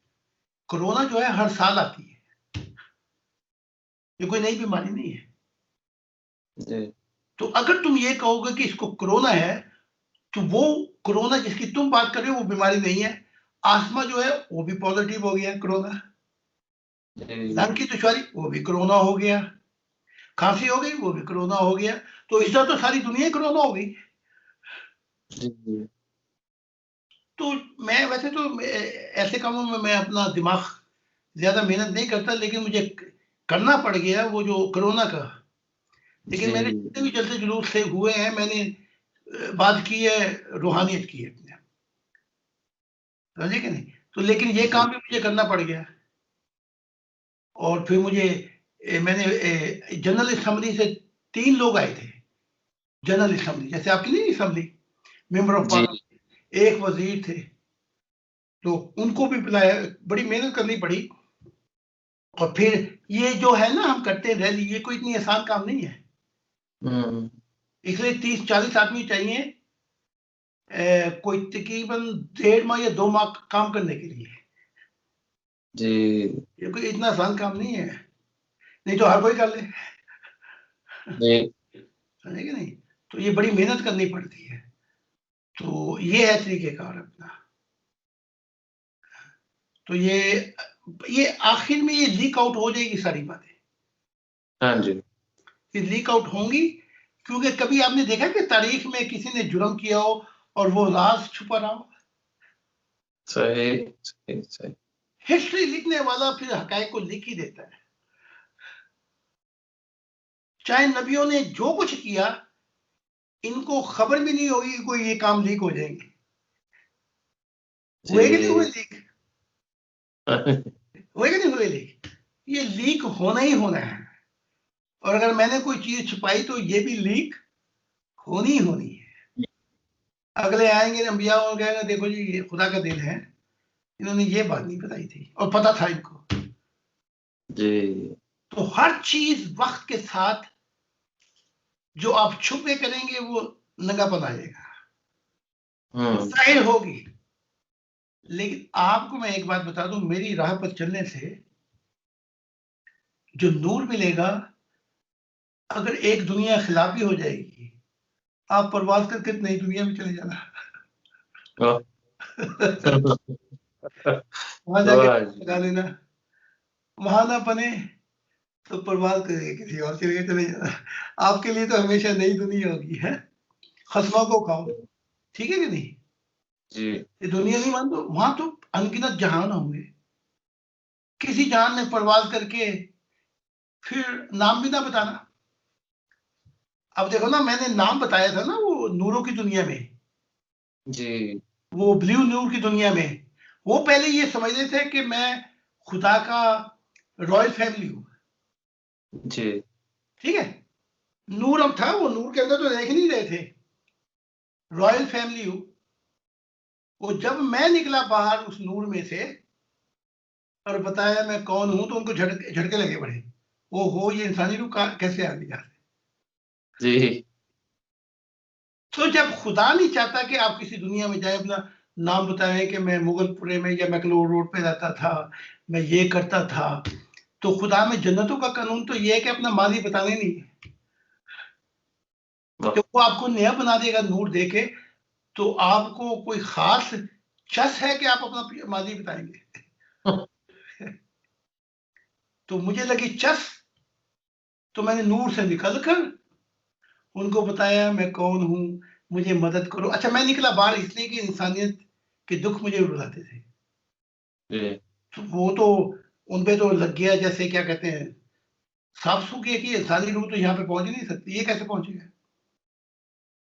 कोरोना जो है हर साल आती है, ये कोई नई बीमारी नहीं है। जी, तो अगर तुम ये कहोगे कि इसको कोरोना है, तो वो कोरोना जिसकी तुम बात कर रहे हो वो बीमारी नहीं है। आस्थमा जो है वो भी पॉजिटिव हो गया कोरोना, लंग की दुश्वारी वो भी कोरोना हो गया, खांसी हो गई वो भी कोरोना हो गया। तो इस तरह तो सारी दुनिया ही कोरोना हो गई। तो मैं वैसे तो ऐसे कामों में मैं अपना दिमाग ज्यादा मेहनत नहीं करता, लेकिन मुझे करना पड़ गया वो जो कोरोना का। लेकिन मैंने जितने भी जलसे जुलूस से हुए हैं, मैंने बात की है, रूहानियत की है अपने, समझे कि नहीं। तो लेकिन ये काम भी मुझे करना पड़ गया। और फिर मुझे मैंने जनरल असेंबली से 3 लोग आए थे, जनरल असेंबली जैसे आपकी नहीं असेंबली, मेंबर ऑफ पार्लियामेंट, एक वजीर थे, तो उनको भी बुलाया, बड़ी मेहनत करनी पड़ी। और फिर ये जो है ना हम करते हैं रैली, ये कोई इतनी आसान काम नहीं है, इसलिए 30-40 आदमी चाहिए, कोई तकरीबन 1.5 माह या 2 माह काम करने के लिए। जी, ये कोई इतना आसान काम नहीं है, नहीं तो हर कोई कर ले, समझे कि नहीं। तो ये बड़ी मेहनत करनी पड़ती है। तो ये है तरीकेकार अपना। तो ये आखिर में ये लीक आउट हो जाएगी सारी बातें, हाँ जी, ये लीक आउट होंगी। क्योंकि कभी आपने देखा कि तारीख में किसी ने जुर्म किया हो और वो राज छुपा रहा हो। सही, सही, सही। हिस्ट्री लिखने वाला फिर हकायक को लिख ही देता है। चाहे नबियों ने जो कुछ किया, इनको खबर भी नहीं होगी कि कोई ये काम लीक हो जाएंगे। हुए कि नहीं हुए लीक, हुए कि नहीं हुए लीक, ये लीक होना ही होना है। और अगर मैंने कोई चीज छुपाई तो ये भी लीक होनी ही होनी है। अगले आएंगे अंबिया और कहेंगे देखो जी ये खुदा का दिल है, इन्होंने ये बात नहीं बताई थी और पता था इनको। जी, तो हर चीज वक्त के साथ जो आप छुपे करेंगे वो नंगापन आ जाएगा, जाहिर होगी। लेकिन आपको मैं एक बात बता दूं, मेरी राह पर चलने से जो नूर मिलेगा, अगर एक दुनिया खिलाफी हो जाएगी, आप परवाज करके नई दुनिया में चले जाना। वहां जाके लगा लेना, वहां ना बने तो परवाज करके किसी और जगह चले जाना। आपके लिए तो हमेशा नई दुनिया होगी है, खसमा को खाओ, ठीक है कि नहीं। जी। ये दुनिया नहीं मान, तो वहां तो अनगिनत जहान होंगे। किसी जहान ने परवाज करके फिर नाम भी ना बताना। अब देखो ना, मैंने नाम बताया था ना, वो नूरों की दुनिया में, जी। वो ब्लू नूर की दुनिया में, वो पहले ये समझते थे कि मैं खुदा का रॉयल फैमिली हूँ। जी। ठीक है, नूर अब था, वो नूर के अंदर तो देख नहीं रहे थे, रॉयल फैमिली हूँ। वो जब मैं निकला बाहर उस नूर में से और बताया मैं कौन हूं, तो उनको झटके लगे बड़े। वो हो, ये इंसानी रूह कैसे आ गया। जी। तो जब खुदा नहीं चाहता कि आप किसी दुनिया में जाए, अपना नाम बताएं कि मैं मुगलपुरे में या मैकलोर रोड पे रहता था, मैं ये करता था, तो खुदा में जन्नतों का कानून तो ये है कि अपना माजी बताने नहीं है। वाह। जब वो आपको नया बना देगा नूर दे के, तो आपको कोई खास चस है कि आप अपना माजी बताएंगे। तो मुझे लगी चस, तो मैंने नूर से निकलकर उनको बताया मैं कौन हूं, मुझे मदद करो। अच्छा, मैं निकला बाहर इसलिए कि इंसानियत के दुख मुझे रुलाते थे। जी। तो वो तो उनपे तो लग गया, जैसे क्या कहते हैं, साफ सूखी है कि इंसानी रूह तो यहाँ पे पहुंच ही नहीं सकती, ये कैसे पहुंचेगा।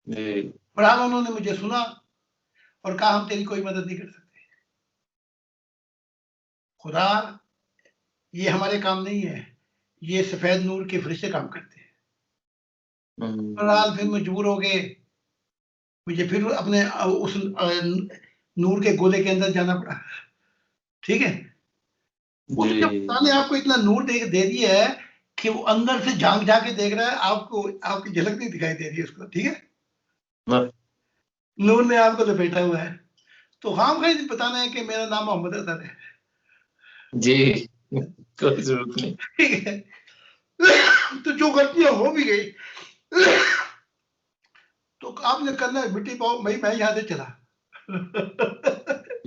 जी। बहरहाल उन्होंने मुझे सुना और कहा हम तेरी कोई मदद नहीं कर सकते, खुदा, ये हमारे काम नहीं है, ये सफेद नूर के फरिश्ते काम करते हैं। बहरहाल फिर मजबूर हो गए, मुझे फिर अपने उस नूर के गोले के अंदर जाना पड़ा। ठीक है, उस जब खुदा ने जी। आपको इतना नूर दे दिया है कि वो अंदर से झांक झांक के देख रहा है, आपको आपकी झलक नहीं दिखाई दे रही है उसको। ठीक है, वाह। नूर ने आपको लपेटा हुआ है, तो हाँ भाई बताना है कि मेरा नाम मोहम्मद अतर है। जी। कोई जरूरत नहीं। ठीक है, तो जो गलतियां हो भी गई, तो आपने करना है मिट्टी पाओ, भाई मैं यहां से चला।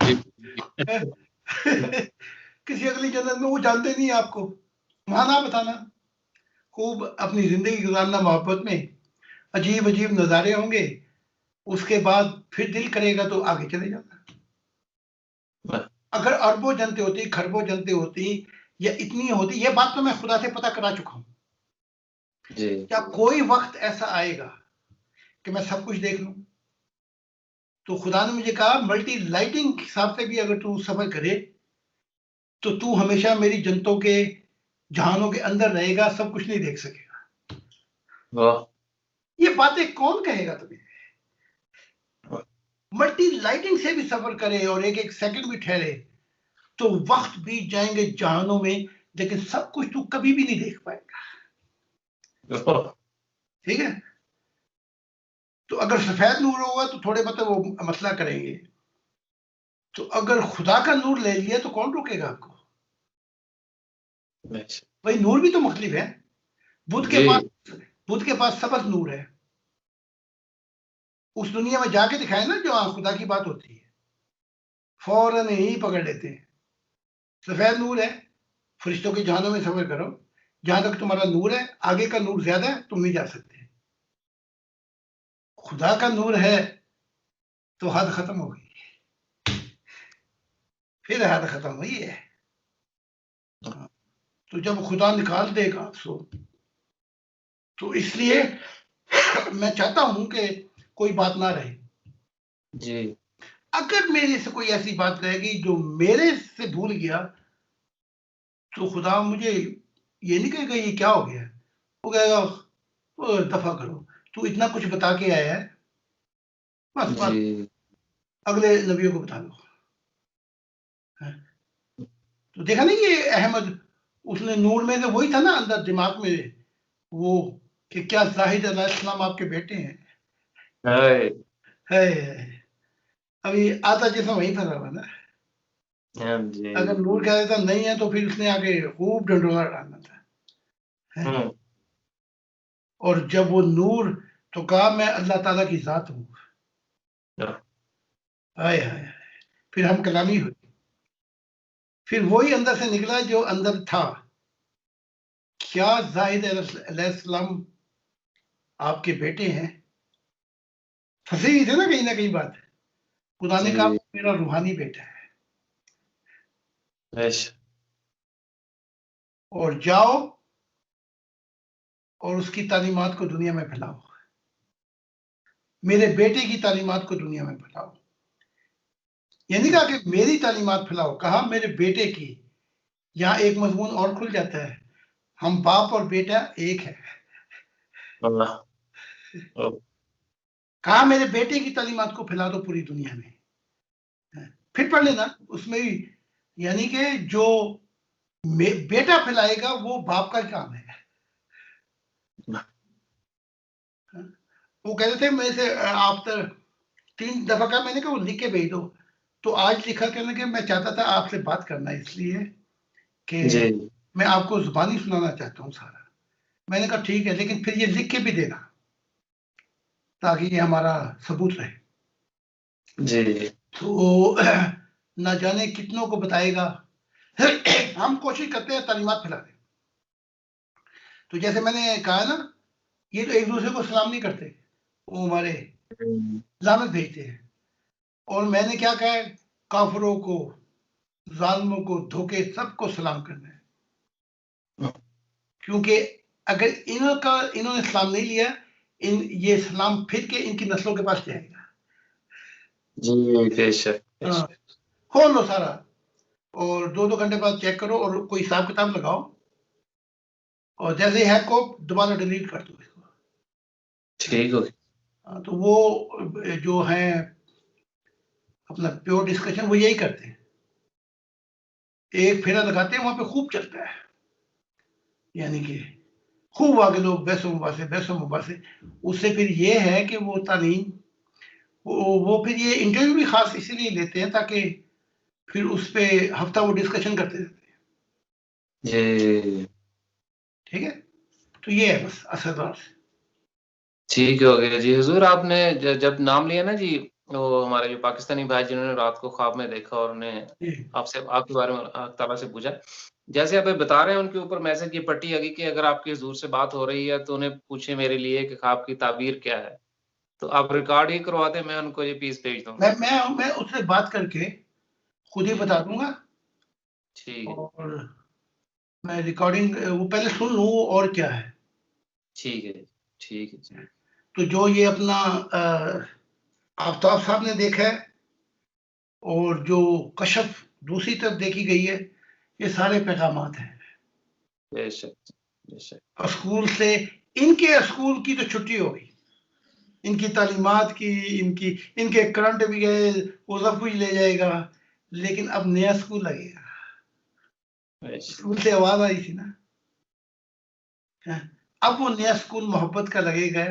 जी। किसी अगली जन्नत में वो जानते नहीं आपको, वहां ना बताना, खूब अपनी जिंदगी गुजारना मोहब्बत में, अजीब अजीब नजारे होंगे, उसके बाद फिर दिल करेगा तो आगे चले जाना। वाह। अगर अरबों जनते होती, खरबों जनते होती, या इतनी होती, ये बात तो मैं खुदा से पता करा चुका हूं, जी। क्या कोई वक्त ऐसा आएगा कि मैं सब कुछ देख लूं। तो खुदा ने मुझे कहा मल्टी लाइटिंग के हिसाब से भी अगर तू सफर करे, तो तू हमेशा मेरी जनतों के जहानों के अंदर रहेगा, सब कुछ नहीं देख सकेगा। वाह। ये बातें कौन कहेगा तुम्हें। वाह। मल्टी लाइटिंग से भी सफर करे और एक एक सेकंड भी ठहरे, तो वक्त बीत जाएंगे जहानों में, लेकिन सब कुछ तू कभी भी नहीं देख पाएगा। वाह। ठीक है, तो अगर सफेद नूर होगा तो थोड़े मतलब वो मसला करेंगे, तो अगर खुदा का नूर ले लिया तो कौन रोकेगा आपको। अच्छा। भाई नूर भी तो मुख्तलिफ है। बुद्ध के जी। पास बुद्ध के पास सबक नूर है, उस दुनिया में जाके दिखाए ना, जो खुदा की बात होती है फौरन ही पकड़ लेते हैं। सफेद नूर है, फरिश्तों के जहानों में सफर करो, जहां तक तुम्हारा नूर है, आगे का नूर ज्यादा है, तुम नहीं जा सकते। खुदा का नूर है तो हद खत्म हो गई, फिर हद खत्म हुई है। तो जब खुदा निकाल देगा आपको, तो इसलिए मैं चाहता हूं कि कोई बात ना रहे। जी। अगर मेरे से कोई ऐसी बात रहेगी जो मेरे से भूल गया, तो खुदा मुझे ये नहीं कहेगा ये क्या हो गया, वो कहेगा दफा करो, तू इतना कुछ बता के आया है, बस बात जी। अगले नबियों को बता दो। तो देखा नहीं ये अहमद, उसने नूर में से वही था ना अंदर दिमाग में, वो कि क्या जाहिद अलैहिस्सलाम आपके बेटे हैं। हाय। है, अभी आता जैसा वही फंसा हुआ ना। हाँ जी। अगर नूर कह देता नहीं है, तो फिर उसने आगे खूब डंडोरा डालना था, है? हम्म। और जब वो नूर, तो कहा मैं अल्लाह ताला की जात हूँ। वाह। हाय हाय, फिर हम कलामी हुई, फिर वही अंदर से निकला जो अंदर था। क्या जाहिद अलैहिस्सलाम आपके बेटे हैं, फंसी हुई थे ना कहीं बात। खुदा ने कहा मेरा रूहानी बेटा है और जाओ और उसकी तालीमात को दुनिया में फैलाओ, मेरे बेटे की तालीमात को दुनिया में फैलाओ। ये नहीं कहा कि मेरी तालीमात फैलाओ, कहा मेरे बेटे की। यहाँ एक मजमून और खुल जाता है, हम बाप और बेटा एक है। कहा मेरे बेटे की तालीमात को फैला दो पूरी दुनिया में। फिर पढ़ लेना उसमें भी, यानी कि जो बेटा फैलाएगा वो बाप का काम है। वो कहते थे मेरे से आप 3 दफा का मैंने कहा वो लिख के भेज दो, तो आज लिखा कहने के मैं चाहता था आपसे बात करना इसलिए कि मैं आपको जुबानी सुनाना चाहता हूँ सारा। मैंने कहा ठीक है, लेकिन फिर ये लिख के भी देना ताकि ये हमारा सबूत रहे। जी तो ना जाने कितनों को बताएगा। हम कोशिश करते हैं तालीमात फैला दें। तो जैसे मैंने कहा ना, ये तो एक दूसरे को सलाम नहीं करते, वो हमारे लानत भेजते हैं। और मैंने क्या कहा है, काफरों को, जालिमों को, धोखे सबको सलाम करना है, क्योंकि अगर इन्होंने सलाम नहीं लिया, ये सलाम फिर के इनकी नस्लों के पास जाएगा। जी बेशक। खोल लो सारा और 2-2 घंटे बाद चेक करो और कोई हिसाब किताब लगाओ, और जैसे ही है को दोबारा डिलीट कर दो इसको। ठीक हो गया। तो वो जो है अपना प्योर डिस्कशन वो यही करते हैं, एक फेरा लगाते हैं, वहां पे खूब चलता है, यानी कि खूब आगे लोग बहसों मुबासे। उससे फिर ये है कि वो तालीम वो फिर ये इंटरव्यू भी खास इसीलिए लेते हैं ताकि फिर उस पे हफ्ता वो डिस्कशन करते रहते हैं। ठीक है, तो ये है बस असरदार से। ठीक हो गया जी। हुजूर आपने जब नाम लिया ना जी, वो हमारे जो पाकिस्तानी भाई जिन्होंने रात को ख्वाब में देखा और उन्हें आपसे आपके बारे में ताला से पूछा, जैसे आप बता रहे हैं उनके ऊपर मैसेज की पट्टी आ गई कि अगर आपके हुजूर से बात हो रही है तो उन्हें पूछे मेरे लिए कि ख्वाब की ताबीर क्या है। तो आप रिकॉर्ड ही करवा दें, मैं उनको ये पीस भेज दूंगा। मैं उससे बात करके खुद ही बता दूंगा। ठीक है। और मैं रिकॉर्डिंग वो पहले सुन लूं और क्या है। ठीक है, ठीक है। तो जो ये अपना आफ्ताब साहब ने देखा है और जो कशफ दूसरी तरफ देखी गई है, ये सारे पैगामात हैं। बेशक, बेशक। स्कूल से, इनके स्कूल की तो छुट्टी हो गई, इनकी तालीमात की, इनके करंट भी गए, वो सब कुछ ले जाएगा, लेकिन अब नया स्कूल लगेगा। स्कूल से आवाज आई थी ना, अब वो नया स्कूल मोहब्बत का लगेगा।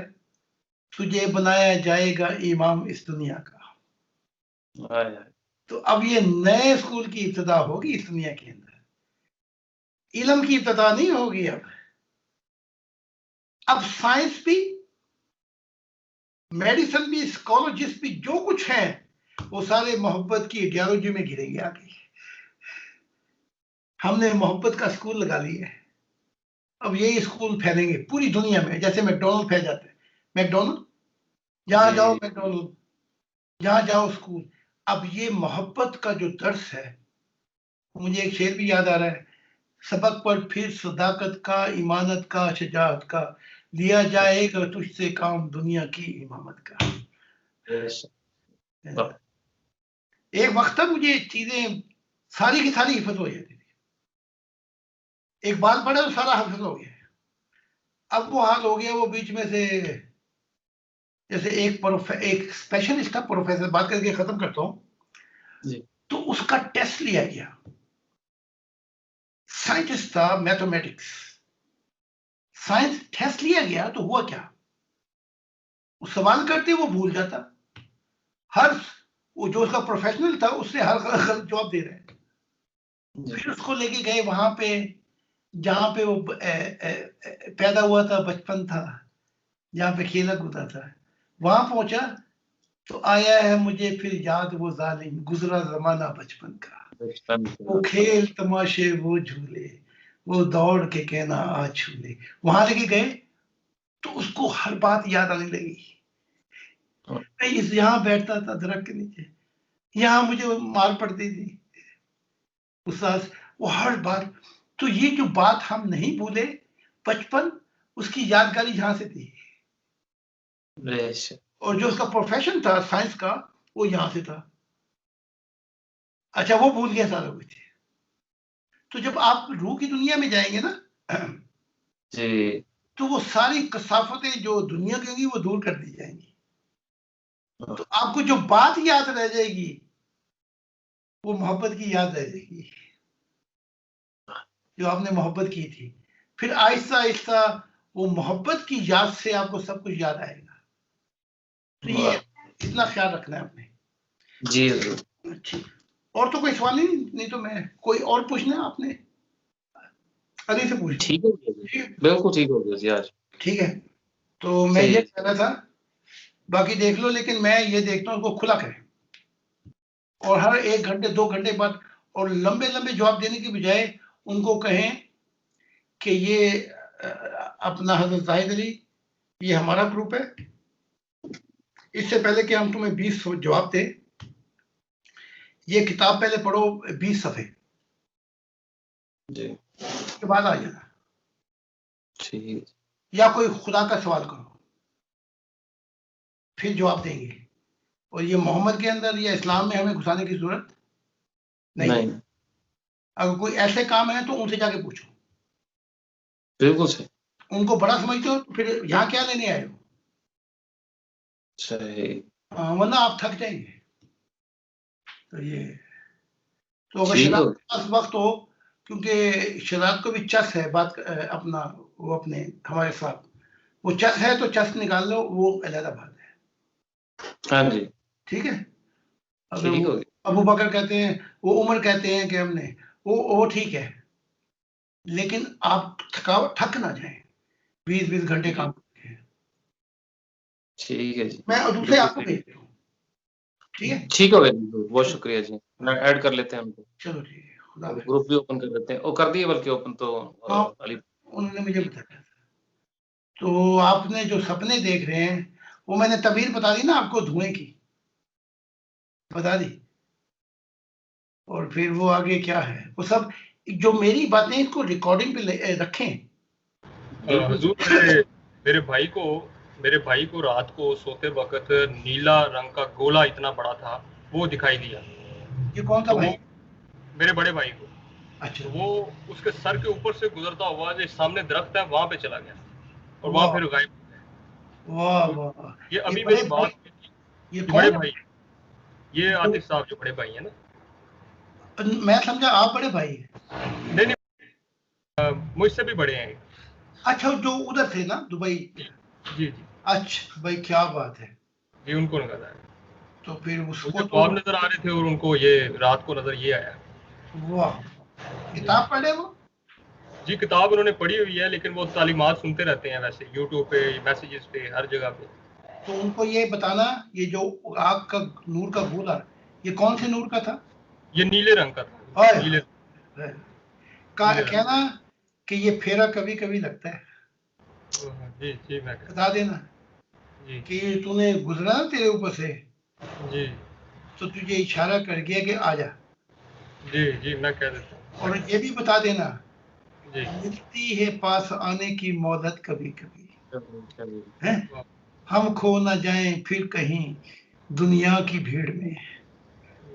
तुझे बनाया जाएगा इमाम इस दुनिया का। तो अब ये नए स्कूल की इब्तिदा होगी इस दुनिया के अंदर, इल्म की इब्तिदा नहीं होगी। अब साइंस भी, मेडिसिन भी, साइकोलॉजिस्ट भी, जो कुछ है वो सारे मोहब्बत की आइडियोलॉजी में गिरेंगे आगे। हमने मोहब्बत का स्कूल लगा लिया है, अब यही स्कूल फैलेंगे पूरी दुनिया में, जैसे मैकडोनल्ड फैल जाते हैं। मैकडोनल्ड, जहां जाओ मैकडोनल्ड, जहां जाओ स्कूल। अब ये मोहब्बत का जो दर्स है, मुझे एक शेर भी याद आ रहा है, सबक पर फिर सदाकत का, ईमानत का, शजाअत का, लिया जाएगा तुझसे काम दुनिया की इमामत का। एक वक्त तक मुझे चीजें सारी की सारी हिफज हो जाती थी, एक बात पढ़े तो सारा हिफज हो गया। अब वो हाल हो गया, वो बीच में से जैसे एक स्पेशलिस्ट था, प्रोफेसर, बात करके खत्म करता हूं। तो उसका टेस्ट लिया गया, साइंटिस्ट था, मैथमेटिक्स साइंस, टेस्ट लिया गया तो हुआ क्या, वो सवाल करते वो भूल जाता, हर वो जो उसका प्रोफेशनल था उससे हर गलत जवाब दे रहे हैं। फिर उसको लेके गए वहां पे जहां पे वो पैदा हुआ था, बचपन था, जहां पे खेला कूदा था। वहां पहुंचा तो आया है मुझे फिर याद वो जालिम गुजरा जमाना बचपन का, वो खेल तमाशे वो झूले, वो दौड़ के कहना आ छूले। वहां लेके गए तो उसको हर बात याद आने लगी। इस यहाँ बैठता था दरख्त के नीचे, यहाँ मुझे मार पड़ती थी उस्ताद, वो हर बात। तो ये जो बात हम नहीं भूले बचपन, उसकी यादगारी यहाँ से थी। और जो उसका प्रोफेशन था साइंस का, वो यहाँ से था। अच्छा, वो भूल गया सारा कुछ। तो जब आप रूह की दुनिया में जाएंगे ना जी, तो वो सारी कसाफतें जो दुनिया की होंगी वो दूर कर दी जाएंगी। तो आपको जो बात याद रह जाएगी वो मोहब्बत की याद रह जाएगी, जो आपने मोहब्बत की थी। फिर आहिस्ता आहिस्ता वो मोहब्बत की याद से आपको सब कुछ याद आएगा। तो ये इतना ख्याल रखना है आपने। जी। अच्छा, और तो कोई सवाल नहीं तो मैं कोई और पूछना है आपने? अली से पूछ। ठीक है, बिल्कुल ठीक हो गया जी आज। ठीक है, तो मैं ये कह रहा था, बाकी देख लो, लेकिन मैं ये देखता हूँ उनको खुला करें और हर 1 घंटे 2 घंटे बाद और लंबे लंबे जवाब देने की बजाय उनको कहें कि ये अपना हजरत जाहिद अली, ये हमारा ग्रुप है। इससे पहले कि हम तुम्हें 20 जवाब दें, ये किताब पहले पढ़ो 20 सफ़े जी, उसके बाद आ जाना। ठीक। या कोई खुदा का सवाल करो, फिर जवाब देंगे। और ये मोहम्मद के अंदर या इस्लाम में हमें घुसाने की जरूरत नहीं। अगर कोई ऐसे काम है तो उनसे जाके पूछो। बिल्कुल सही। उनको बड़ा समझते हो तो फिर यहाँ क्या लेने आए हो? सही। वरना आप थक जाएंगे। तो ये तो अगर शराब के पास वक्त हो, क्योंकि शराब को भी चस है बात अपना, वो अपने हमारे साथ वो चस है तो चस निकाल लो, वो अलग बात है। हाँ जी, ठीक है। अगर वो अबू बकर कहते हैं, वो उमर कहते हैं कि हमने वो ठीक है, लेकिन आप थक ना जाए 20-20 घंटे काम करके। ठीक है जी, मैं दूसरे आपको भेजता हूँ। ठीक है, ठीक हो गया जी, बहुत शुक्रिया जी। ऐड कर लेते हैं हमको। चलो ठीक है, खुदा हाफिज़। ग्रुप भी ओपन कर लेते हैं, वो कर दिए बल्कि ओपन तो अली उन्होंने मुझे बताया। तो आपने जो सपने देख रहे हैं वो मैंने तबीर बता दी ना आपको, धुएं की बता दी, और फिर वो आगे क्या है वो सब जो मेरी बातें इसको रिकॉर्डिंग पे रखें। हुजूर, मेरे भाई को रात को सोते वक्त नीला रंग का गोला इतना बड़ा था वो दिखाई दिया। ये कौन सा तो भाई? मेरे बड़े भाई को। अच्छा। तो वो उसके सर के ऊपर से गुजरता हुआ जो सामने दरख्त है वहां पे चला गया और वहां फिर गायब हो गया। वाह वाह, ये अभी मेरी बात हुई थी। ये बड़े कौन? भाई, ये आतिफ साहब जो बड़े भाई है ना। मैं समझा आप बड़े भाई हैं। नहीं, मुझसे भी बड़े हैं। अच्छा, जो उधर थे ना दुबई। जी। अच्छा भाई, क्या बात है। जी, उनको नजर आया। तो फिर उसको मुझे तो नजर आ रहे थे और उनको ये रात को नजर ये आया। वाह, किताब पढ़े वो? जी, किताब उन्होंने पढ़ी हुई है, लेकिन वो तालीमात सुनते रहते हैं वैसे यूट्यूब पे, मैसेजेस पे, हर जगह पे। तो उनको ये बताना, ये जो आग का नूर का गोला, ये कौन से नूर का था? ये नीले रंग का था। नीले कहना कि ये फेरा कभी कभी लगता है। जी मैं बता देना जी कि तूने गुजरा ना तेरे ऊपर से जी, तो तुझे इशारा कर गया कि आ जा। जी मैं कह देता हूँ। और ये भी बता देना जी, मिलती है पास आने की मोहलत कभी कभी है, हम खो ना जाएं फिर कहीं दुनिया की भीड़ में,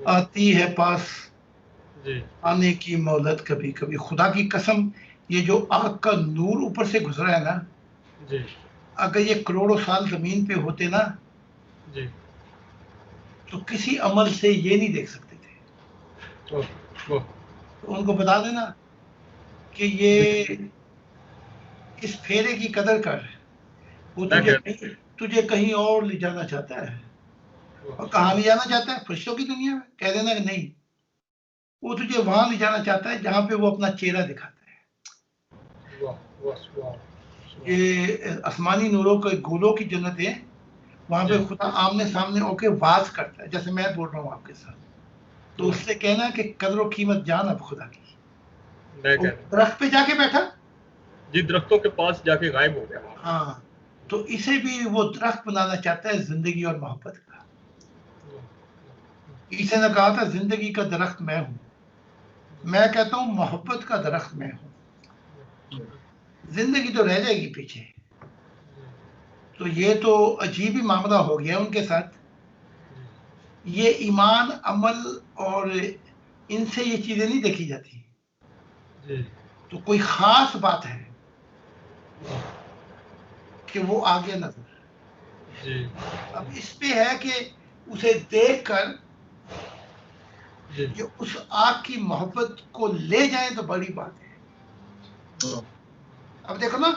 आती है पास जी आने की मोहलत कभी कभी। खुदा की कसम, ये जो आग का नूर ऊपर से गुजरा है ना जी, अगर ये करोड़ों साल जमीन पे होते ना जी, तो किसी अमल से ये नहीं देख सकते थे। तो उनको बता देना कि ये इस फेरे की कदर कर, वो तुझे कहीं और ले जाना चाहता है। और कहाँ ले जाना चाहता है? फरिश्तों की दुनिया में। कह देना कि नहीं, वो तुझे वहां ले जाना चाहता है जहां पे वो अपना चेहरा दिखाता है। ये आसमानी नूरों के गोलों की जन्नत है, वहां पे खुदा आमने सामने होके वाज करता है, जैसे मैं बोल रहा हूँ आपके साथ। तो उससे कहना कि कदर व कीमत जान अब खुदा की। दरख्त पे जाके बैठा जी, दरख्तों के पास जाके गायब हो गया। हाँ, तो इसे भी वो दरख्त बनाना चाहता है जिंदगी और मोहब्बत का। ईसा ने कहा था जिंदगी का दरख्त मैं हूं, मैं कहता हूं मोहब्बत का दरख्त मैं हूं। जिंदगी तो रह जाएगी पीछे। तो ये तो अजीब ही मामला हो गया उनके साथ। ये ईमान, अमल और इनसे ये चीजें नहीं देखी जाती। तो कोई खास बात है कि वो आगे नजर। अब इस पे है कि उसे देखकर ये उस आग की मोहब्बत को ले जाए तो बड़ी बात है। अब देखो ना,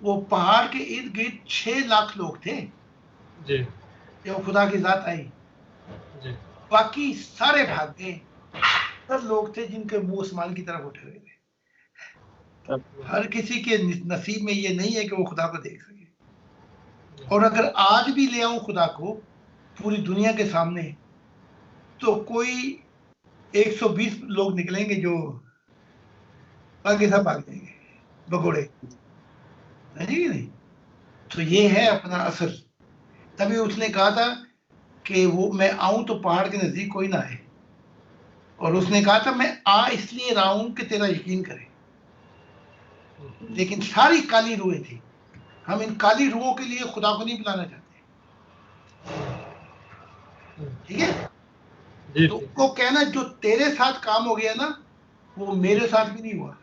वो पहाड़ के इर्द गिर्द 6 लाख लोग थे जब खुदा की जात आई। बाकी सारे भाग गए। सब लोग थे जिनके मुंह आसमान की तरफ उठे हुए थे। हर किसी के नसीब में ये नहीं है कि वो खुदा को देख सके। और अगर आज भी ले आऊं खुदा को पूरी दुनिया के सामने, तो कोई 120 लोग निकलेंगे जो बाकी सब भाग जाएंगे भगोड़े, है कि नहीं? तो ये है अपना असल। तभी उसने कहा था कि वो मैं आऊं तो पहाड़ के नजदीक कोई ना आए, और उसने कहा था मैं आ इसलिए रहा हूं कि तेरा यकीन करे। लेकिन सारी काली रूहें थी। हम इन काली रूहों के लिए खुदा को नहीं बुलाना चाहते, ठीक है? तो उसको कहना जो तेरे साथ काम हो गया ना, वो मेरे साथ भी नहीं हुआ।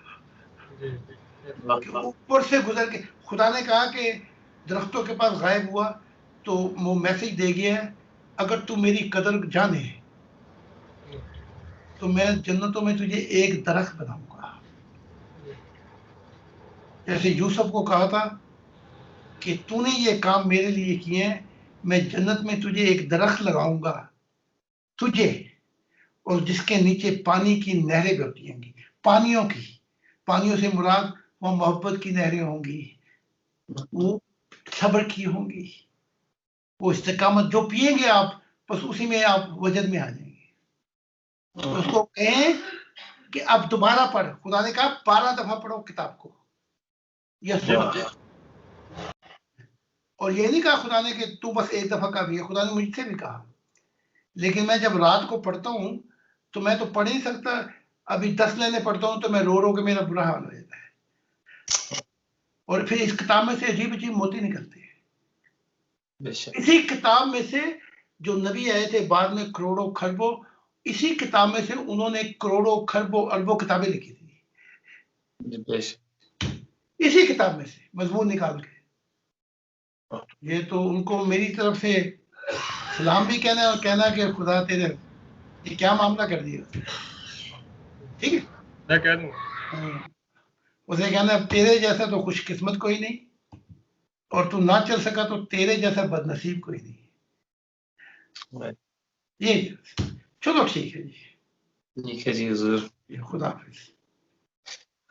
कि ऊपर से गुजर के खुदा ने कहा कि दरख्तों के पास गायब हुआ, तो वो मैसेज दे गया है, अगर तू मेरी कदर जाने तो मैं जन्नतों में तुझे एक दरख्त बनाऊंगा। जैसे यूसुफ को कहा था कि तूने ये काम मेरे लिए किए हैं, मैं जन्नत में तुझे एक दरख्त लगाऊंगा तुझे, और जिसके नीचे पानी की नहरें बहती पानियों से मुराद वो मोहब्बत की नहरें होंगी, वो सब्र की होंगी, वो इस्तिकामत जो पिएंगे आप, बस उसी में आप वजद में आ जाएंगे। तो उसको कहें कि अब दोबारा पढ़। खुदा ने कहा 12 दफा पढ़ो किताब को, यस। और ये नहीं कहा खुदा ने कि तू बस एक दफा का भी है, खुदा ने मुझसे भी कहा। लेकिन मैं जब रात को पढ़ता हूँ तो मैं तो पढ़ ही सकता। अभी 10 लाइनें पढ़ता हूँ तो मैं रो रो के मेरा बुरा हाल हो जाता है। और फिर इस किताब में से अजीब अजीब मोती निकलते हैं। इसी किताब में से जो नबी आए थे बाद में करोड़ों खरबों, इसी किताब में से उन्होंने करोड़ों खरबों अरबों किताबें लिखी थी। इसी किताब में से मजमून निकाल के। ये तो उनको मेरी तरफ से सलाम भी कहना है और कहना कि खुदा तेरे ये क्या मामला कर दिया, ठीक है? मैं कह दूं उसे कहना तेरे जैसा तो खुशकिस्मत कोई नहीं, और तू ना चल सका तो तेरे जैसा बदनसीब कोई नहीं। ये चलो ठीक है जी, ठीक है जी हुजूर, खुदा हाफिज।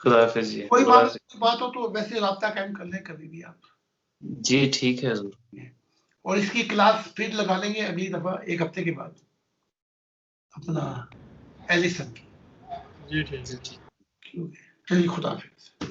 खुदा हाफिज जी। कोई बात हो तो वैसे राब्ता कायम कर लें कभी भी आप। जी ठीक है हुजूर। और इसकी क्लास फिर लगा लेंगे अगली दफा 1 हफ्ते के बाद अपना एलिसन की। जी ठीक है। चलिए खुदा हाफिज।